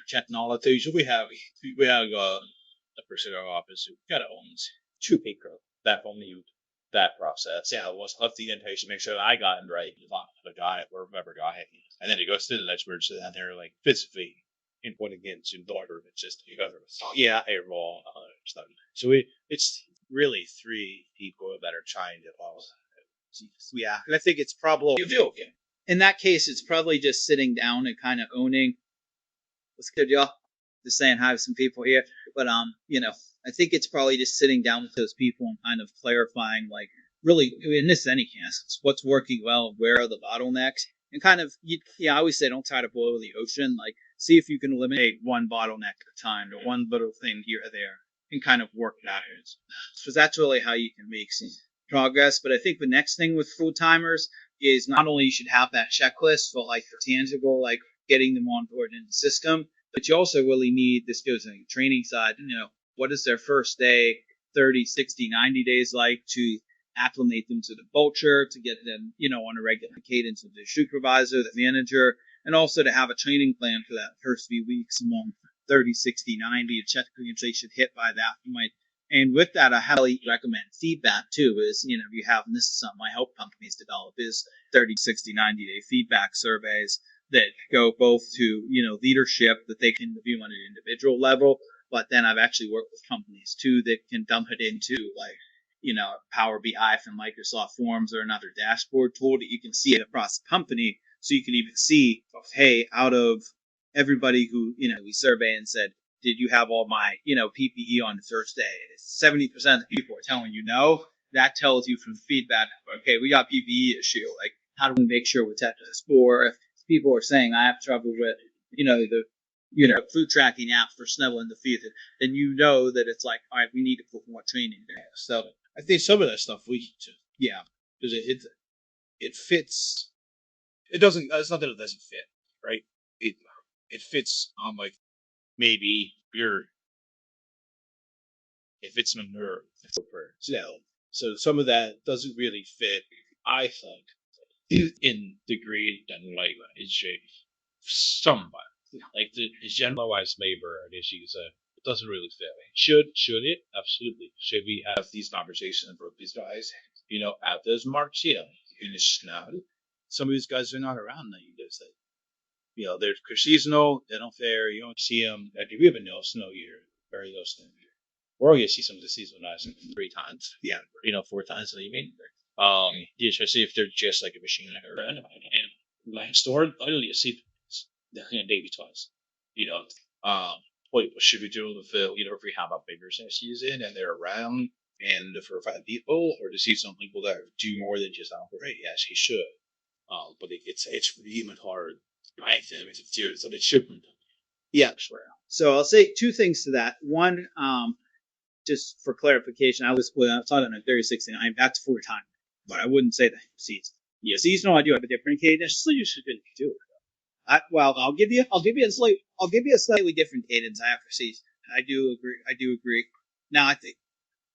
technologies. We have a person in our office who kind of owns 2 people that only that process. Yeah, was left the invitation to make sure that I got it right. The guy or whoever guy, and then he goes to the experts, and they're like physically inputting into the order of it, just because a raw stuff. So it's really 3 people that are trying to follow. Yeah, and I think it's probably in that case, it's probably just sitting down and kind of owning. What's good, y'all? Just saying hi to some people here, but I think it's probably just sitting down with those people and kind of clarifying, like, really, in this any case, what's working well, where are the bottlenecks, and kind of, I always say don't try to boil the ocean, like, see if you can eliminate one bottleneck at a time, or one little thing here or there, and kind of work that out. So that's really how you can make some progress. But I think the next thing with full-timers is not only you should have that checklist for, like, the tangible, like, getting them on board in the system, but you also really need, this goes on the training side, what is their first day, 30, 60, 90 days like to acclimate them to the culture, to get them, on a regular cadence with the supervisor, the manager, and also to have a training plan for that first few weeks, 30, 60, 90, check they should hit by that. You might And with that, I highly recommend feedback too. Is you have, and this is something I help companies develop, is 30, 60, 90-day feedback surveys that go both to leadership that they can review on an individual level, but then I've actually worked with companies too that can dump it into like Power BI from Microsoft Forms or another dashboard tool that you can see it across the company, so you can even see, hey, out of everybody who we survey and said, did you have all my PPE on Thursday? 70% of the people are telling you no. That tells you from feedback, okay, we got PPE issue. Like, how do we make sure we're testing this? Or if people are saying I have trouble with the food tracking app for snow in the field, then that it's like, all right, we need to put more training there. So I think some of that stuff because it fits. It doesn't. It's not that it doesn't fit, right? It fits on like maybe if it's a nerve, so some of that doesn't really fit. I think in degree than like it's somewhat like the generalized labor issues. It doesn't really fit. Should it? Absolutely. Should we have these conversations with these guys? At this March, in the snow, some of these guys are not around now. They're seasonal. They don't fare. You don't see them. We have a no snow year, very low snow year. We're only gonna see some of the seasonal guys 3 times. 4 times. What do you mean? Especially if they're just like a machine and like store. I only see the Navy twice. What should we do with if we have a bigger season and they're around and for 5 people, or to see some people that do more than just operate? Yes, he should. But it's really hard. Right, so it shouldn't. Yeah, sure. So I'll say 2 things to that. One, just for clarification, I was talking on 3069. That's full time, but I wouldn't say that season. Yeah, seasonal. I do have a different cadence, so you should do it. I'll give you a slightly different cadence after season. I do agree. Now, I think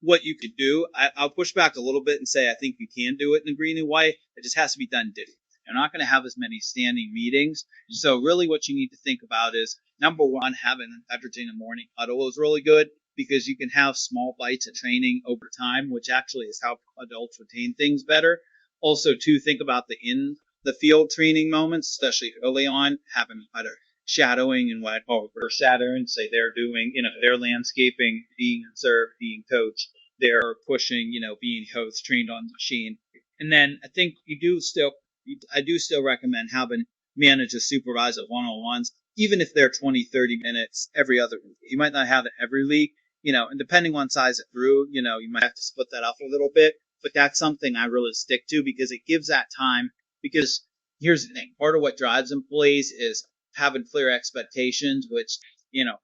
what you could do, I'll push back a little bit and say I think you can do it in the green and white. It just has to be done digitally. You're not going to have as many standing meetings. So really what you need to think about is, number one, having an everything in the morning huddle is really good, because you can have small bites of training over time, which actually has helped adults retain things better. Also, too, think about the field training moments, especially early on, having either shadowing and what I call reverse shadowing. Say they're doing, their landscaping, being observed, being coached. They're pushing, being coached, trained on the machine. And then I think I do still recommend having managers supervise at one-on-ones, even if they're 20, 30 minutes every other week. You might not have it every week, and depending on size of crew, you might have to split that up a little bit. But that's something I really stick to, because it gives that time. Because here's the thing, part of what drives employees is having clear expectations, which,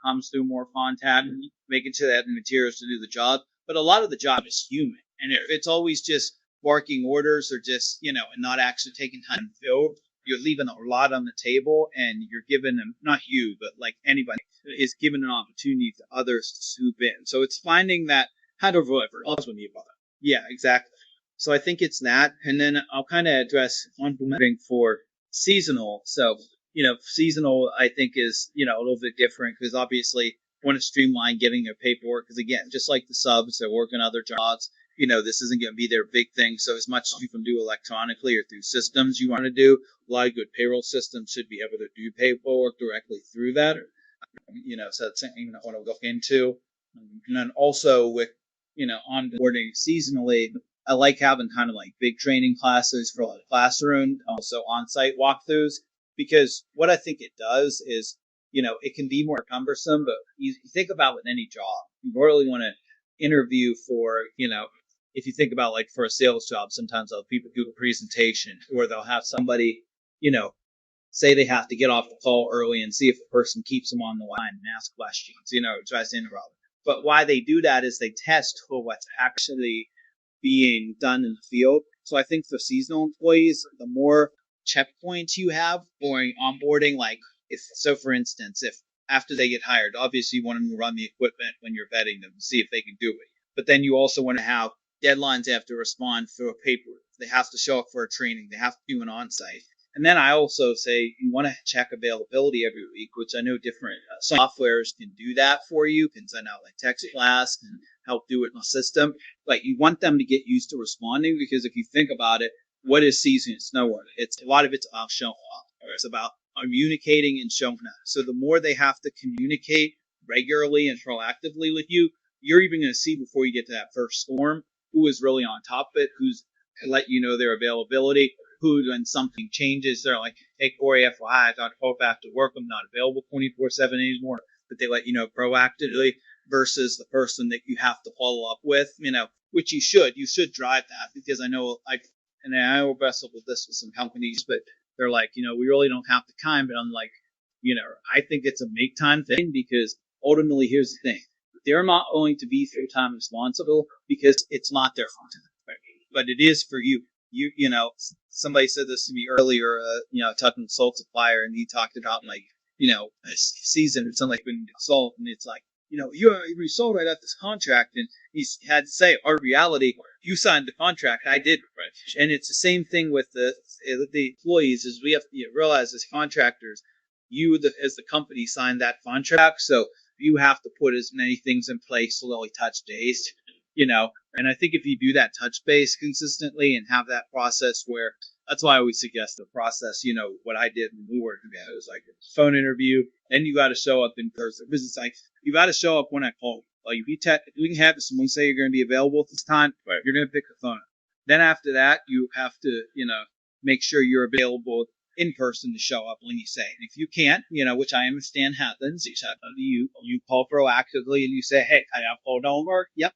comes through more contact, making sure they have the materials to do the job. But a lot of the job is human, and it's always just barking orders or just, and not actually taking time to build. You're leaving a lot on the table, and you're giving them, not you, but like anybody is given an opportunity to others to swoop in. So it's finding that how to deliver. When you bother. Yeah, exactly. So I think it's that. And then I'll kind of address onboarding for seasonal. So, seasonal I think is, a little bit different, because obviously want to streamline getting their paperwork. Because again, just like the subs, they're working other jobs. This isn't going to be their big thing. So as much as you can do electronically or through systems you want to do, a lot of good payroll systems should be able to do paperwork directly through that. So that's something I want to look into. And then also with, onboarding seasonally, I like having kind of like big training classes for like classroom, also on-site walkthroughs, because what I think it does is, it can be more cumbersome, but you think about with any job, you really want to interview for, if you think about like for a sales job, sometimes they'll have people do a presentation, or they'll have somebody, say they have to get off the call early and see if the person keeps them on the line and ask questions, tries to interrupt. But why they do that is they test for what's actually being done in the field. So I think for seasonal employees, the more checkpoints you have during onboarding, like for instance, if after they get hired, obviously you want them to run the equipment when you're vetting them to see if they can do it. But then you also want to have deadlines they have to respond for a paper. They have to show up for a training. They have to do an on-site. And then I also say you want to check availability every week, which I know different softwares can do that for you, can send out like text blast and help do it in the system. Like you want them to get used to responding, because if you think about it, what is season snowboard? It's a lot of it's about showing up, or it's about communicating and showing up. So the more they have to communicate regularly and proactively with you, you're even going to see before you get to that first storm who is really on top of it, who's let you know their availability, who when something changes, they're like, hey, Kory, FYI, I got to call back to work. I'm not available 24/7 anymore. But they let you know proactively versus the person that you have to follow up with, which you should. You should drive that, because I know I wrestle with this with some companies, but they're like, we really don't have the time. But I'm like, I think it's a make time thing, because ultimately, here's the thing. They're not going to be full time responsible because it's not their content, right? But it is for you. Somebody said this to me earlier, talking to Salt Supplier, and he talked about like, a season or something like been sold, and it's like, you sold right at this contract, and he had to say, our reality, you signed the contract, I did, right? And it's the same thing with the employees, is we have to realize as contractors, as the company signed that contract, so you have to put as many things in place to really touch base, and I think if you do that touch base consistently and have that process where, that's why I always suggest the process, what I did when we worked together, it was like a phone interview, then you got to show up in person. It's like, you got to show up when I call. Like if you can have someone say you're going to be available at this time, right, you're going to pick the phone up. Then after that, you have to, make sure you're available in person to show up when you say. And if you can't, which I understand happens, you call proactively and you say, hey, I have phone don't work. Yep.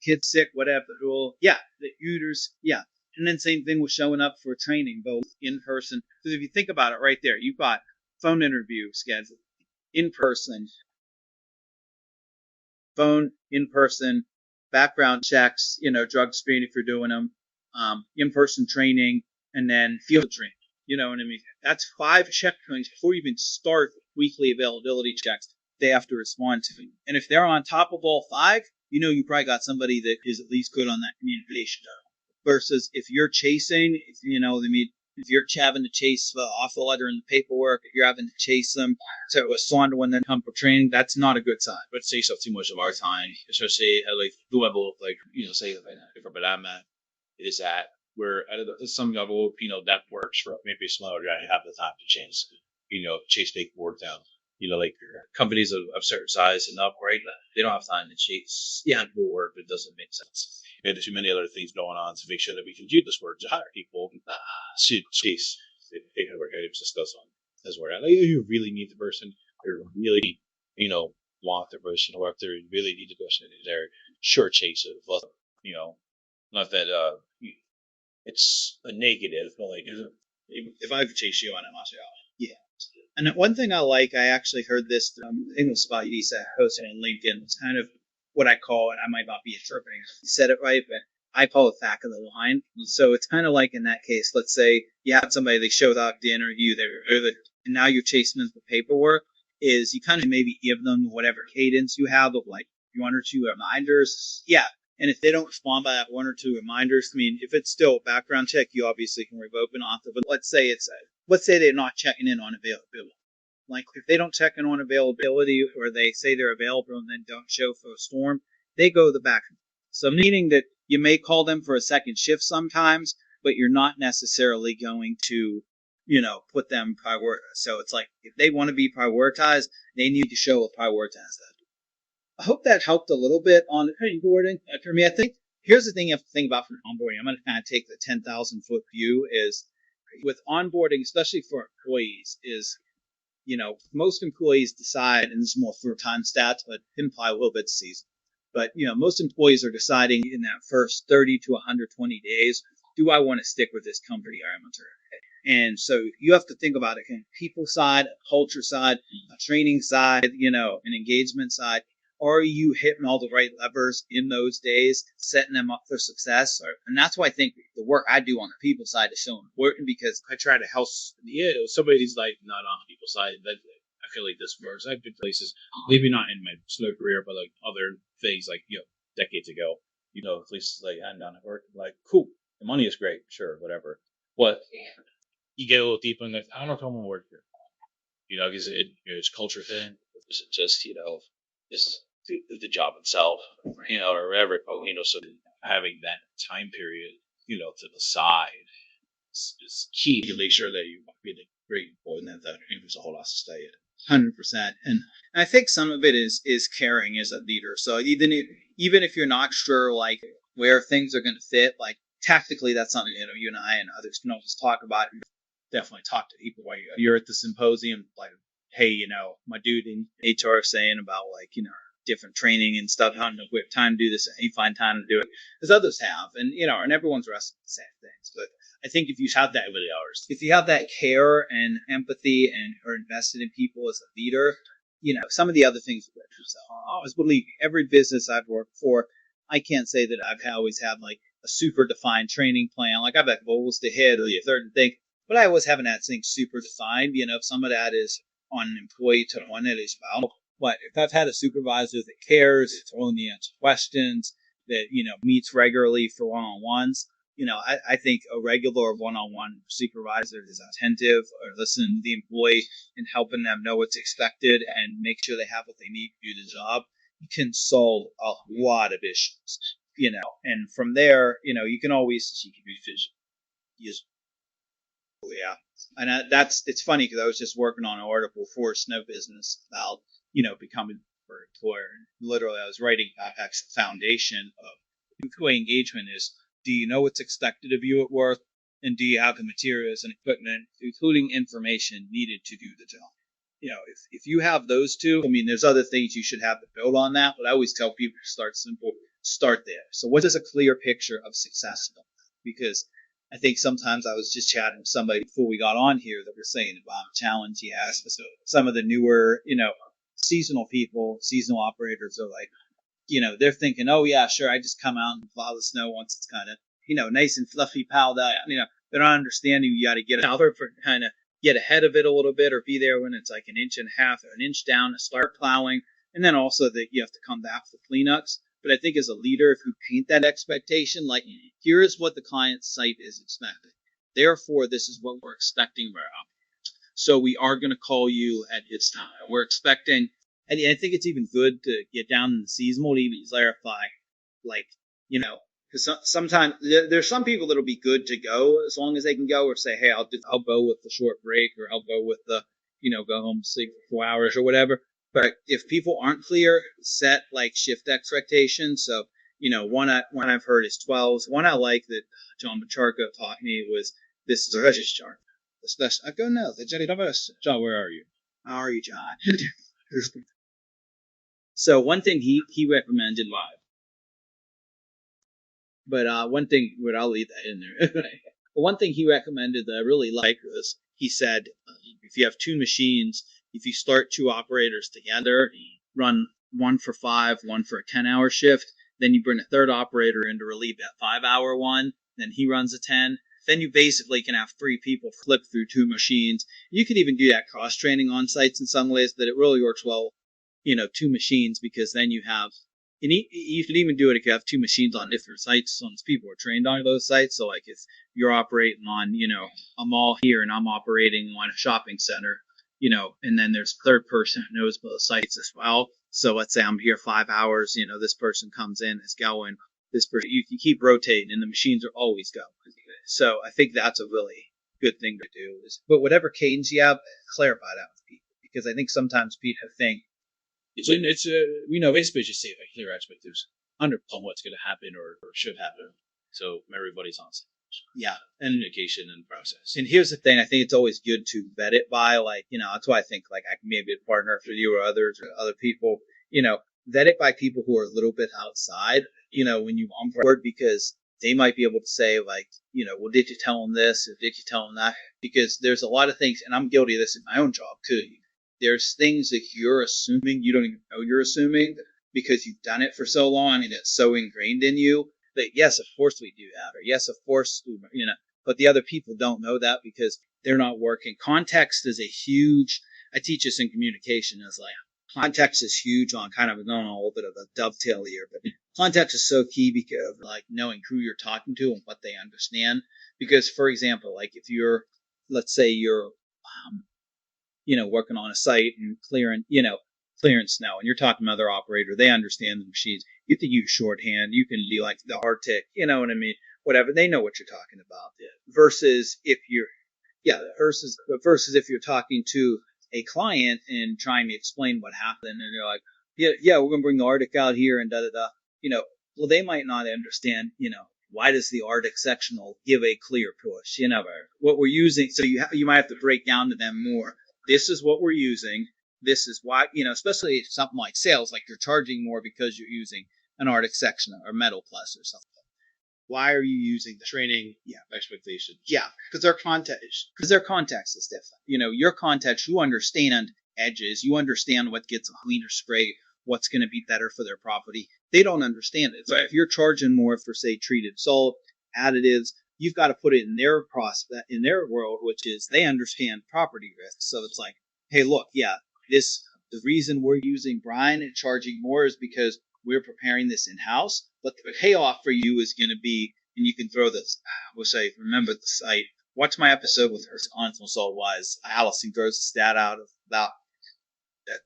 Kid's sick, whatever. Well, yeah, the users, yeah. And then same thing with showing up for training, both in person. Because if you think about it right there, you've got phone interview scheduled, in person, phone, in person, background checks, drug screen if you're doing them, in-person training, and then field training. You know what I mean? That's 5 checkpoints before you even start weekly availability checks they have to respond to. And if they're on top of all 5, you probably got somebody that is at least good on that communication. Versus if you're chasing, if you're having to chase the offer letter and the paperwork, if you're having to chase them to respond to when they come for training, that's not a good sign. But it takes up too much of our time, especially at like the level of like, say if I'm at, it is at where at some level, that works for maybe a smaller guy who have the time to chase paperwork down. Like companies of certain size and up, right? They don't have time to chase paperwork. It doesn't make sense. And there's too many other things going on to make sure that we can do this work to hire people. Chase paperwork items discuss on as well. Like, you really need the person, or really, want the person, or if they really need the person, they're sure chase it. But, not that it's a negative, but like if I chase you on it, I'll say, oh, yeah. And one thing I actually heard this from English spot Lisa hosted in LinkedIn. It's kind of what I call it. I might not be interpreting it. You said it right, but I call it back of the line. And so it's kind of like in that case, let's say you had somebody, they showed up to interview, and now you're chasing them for paperwork, is you kind of maybe give them whatever cadence you have of like 1 or 2 reminders. Yeah. And if they don't respond by that 1 or 2 reminders, I mean, if it's still a background check, you obviously can revoke an author. But let's say they're not checking in on availability. Like if they don't check in on availability, or they say they're available and then don't show for a storm, they go the back. So meaning that you may call them for a second shift sometimes, but you're not necessarily going to, put them prioritized. So it's like if they want to be prioritized, they need to show a prioritized that. I hope that helped a little bit on onboarding. For me, I think here's the thing you have to think about for onboarding. I'm going to kind of take the 10,000-foot view is with onboarding, especially for employees, is, most employees decide, and this is more for time stats, but can apply a little bit to season. But, most employees are deciding in that first 30 to 120 days, do I want to stick with this company or am I? And so you have to think about it, people side, culture side, a training side, an engagement side. Are you hitting all the right levers in those days, setting them up for success? And that's why I think the work I do on the people side is so important, because I try to help. Yeah, somebody's like not on the people side. That I feel like this works. I've been places, maybe not in my slow career, but like other things, like decades ago. Places like I'm down at work, like cool, the money is great, sure, whatever. But you get a little deeper, and like I don't know if I want to work here. Because it's culture thing. It's just just the job itself, or whatever, so having that time period, to the side is key to make sure that you be a great employee and that there's a whole lot to stay in. 100%. And I think some of it is caring as a leader. So even if you're not sure like where things are going to fit, like tactically, that's something you and I and others can always talk about. Definitely talk to people while you're at the symposium. Like, hey, my dude in HR saying about like different training and stuff. I don't know if we have time to do this. You find time to do it, as others have, and everyone's wrestling the same things. But I think if you have that with hours, if you have that care and empathy and are invested in people as a leader, some of the other things. I always believe every business I've worked for, I can't say that I've always had like a super defined training plan. Like I've had goals to hit or the third thing, but I always haven't had things super defined. If some of that is on an employee to one that is well. But if I've had a supervisor that cares, that's willing to answer questions, that, meets regularly for one-on-ones, I think a regular one-on-one supervisor is attentive or listening to the employee and helping them know what's expected and make sure they have what they need to do the job, you can solve a lot of issues, and from there, you can always use. Yeah. And it's funny because I was just working on an article for Snow Business about, becoming an employer. Literally, I was writing a foundation of employee engagement is, do you know what's expected of you at work? And do you have the materials and equipment, including information needed to do the job? If you have those two, there's other things you should have to build on that, but I always tell people to start simple, start there. So what is a clear picture of success? Because I think sometimes I was just chatting with somebody before we got on here that were saying about a challenge he asked. So some of the newer, seasonal people, seasonal operators are like, they're thinking, oh yeah, sure, I just come out and plow the snow once it's kind of, nice and fluffy piled out. They're not understanding you got to get out there for kind of get ahead of it a little bit or be there when it's like an inch and a half or an inch down to start plowing. And then also that you have to come back for cleanups. But I think as a leader, if you paint that expectation, like here is what the client's site is expecting. Therefore, this is what we're expecting. So we are going to call you at its time. We're expecting, and I think it's even good to get down in the seasonal to even clarify, like, because sometimes there's some people that'll be good to go as long as they can go, or say, hey, I'll go with the short break, or I'll go with the, go home, sleep for 4 hours or whatever. But if people aren't clear, set like shift expectations. So, one I've heard is 12s. One I like that John Macharko taught me was this is a registrar. I go, no, John, where are you? How are you, John? So one thing he recommended live. But one thing, but I'll leave that in there. But one thing he recommended that I really like was he said, if you have two machines, if you start two operators together, run one for 5, one for a 10-hour shift, then you bring a third operator in to relieve that 5-hour one, then he runs a 10. Then you basically can have 3 people flip through 2 machines. You can even do that cross-training on sites in some ways that it really works well, 2 machines, because then you have, and you can even do it if you have 2 machines on different sites, so people are trained on those sites. So like if you're operating on, a mall here and I'm operating on a shopping center, and then there's a third person who knows both sites as well. So let's say I'm here 5 hours, this person comes in, is going, this person, you can keep rotating and the machines are always going. So I think that's a really good thing to do. But whatever cadence you have, clarify that with people, because I think sometimes people think basically just say like clear expectations on what's going to happen or should happen, so everybody's on stage. Yeah, and communication and process. And here's the thing: I think it's always good to vet it by, like, that's why I think like I can maybe a partner for you or others or other people. Vet it by people who are a little bit outside. When you onboard, because they might be able to say, like, well, did you tell them this? Or did you tell them that? Because there's a lot of things, and I'm guilty of this in my own job too. There's things that you're assuming you don't even know you're assuming because you've done it for so long and it's so ingrained in you that, yes, of course we do that, or yes, of course, but the other people don't know that because they're not working. Context is a huge, I teach this in communication as like, context is huge on kind of going on a little bit of a dovetail here, but context is so key because like knowing who you're talking to and what they understand. Because, for example, like if let's say you're, working on a site and clearing, clearance snow, and you're talking to another operator, they understand the machines. You can use shorthand. You can be like the Arctic, you know what I mean? Whatever. They know what you're talking about. Versus if you're, versus if you're talking to a client and trying to explain what happened, and you're like, yeah, we're gonna bring the Arctic out here and da da da. Well, they might not understand. Why does the Arctic sectional give a clear push? What we're using. So you might have to break down to them more. This is what we're using. This is why, especially something like sales, like you're charging more because you're using an Arctic sectional or Metal Plus or something. Why are you using the Training expectations. Yeah, because their context is different. Your context, you understand edges, you understand what gets a cleaner spray, what's going to be better for their property. They don't understand it. So if you're charging more for, say, treated salt, additives, you've got to put it in their in their world, which is they understand property risk. So it's like, hey, look, the reason we're using brine and charging more is because we're preparing this in-house, but the payoff for you is going to be, and you can throw this, we'll say, remember the site, watch my episode with her on salt wise. Allison throws the stat out of about that.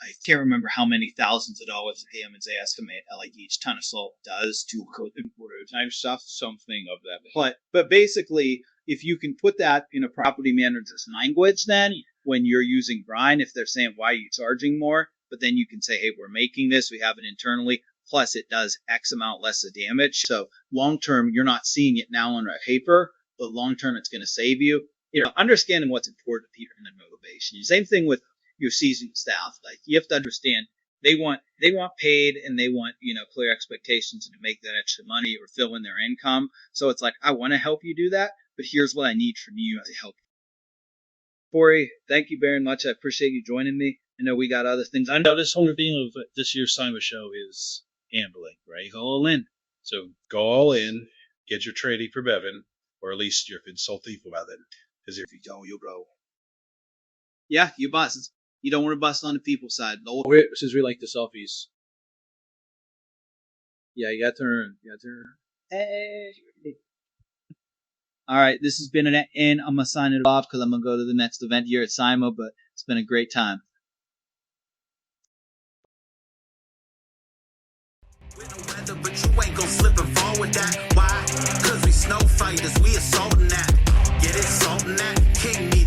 I can't remember how many thousands of dollars of damage they estimate like each ton of salt does to I saw something of that. But basically, if you can put that in a property manager's language, then when you're using brine, if they're saying why are you charging more, but then you can say, hey, we're making this, we have it internally, plus it does X amount less of damage. So long term, you're not seeing it now on paper, but long term, it's going to save you. Understanding what's important to people and the motivation. Same thing with your seasoned staff. Like you have to understand they want paid and they want, clear expectations to make that extra money or fill in their income. So it's like, I want to help you do that, but here's what I need from you to help you. Kory, thank you very much. I appreciate you joining me. I know we got other things. I know This whole theme of this year's SIMA show is gambling, right? go all in. So go all in, get your trading for Bevan, or at least you're consulting for Bevan. Because if you don't, you'll blow. Yeah, you bust. You don't want to bust on the people side. No. Since we like the selfies. Yeah, you got to turn. Hey. All right, this has been an end. I'm going to sign it off because I'm going to go to the next event here at SIMA, but it's been a great time. But you ain't gonna slip and fall with that. Why? Cause we snow fighters, we assaulting that. Get it, assaulting that. King me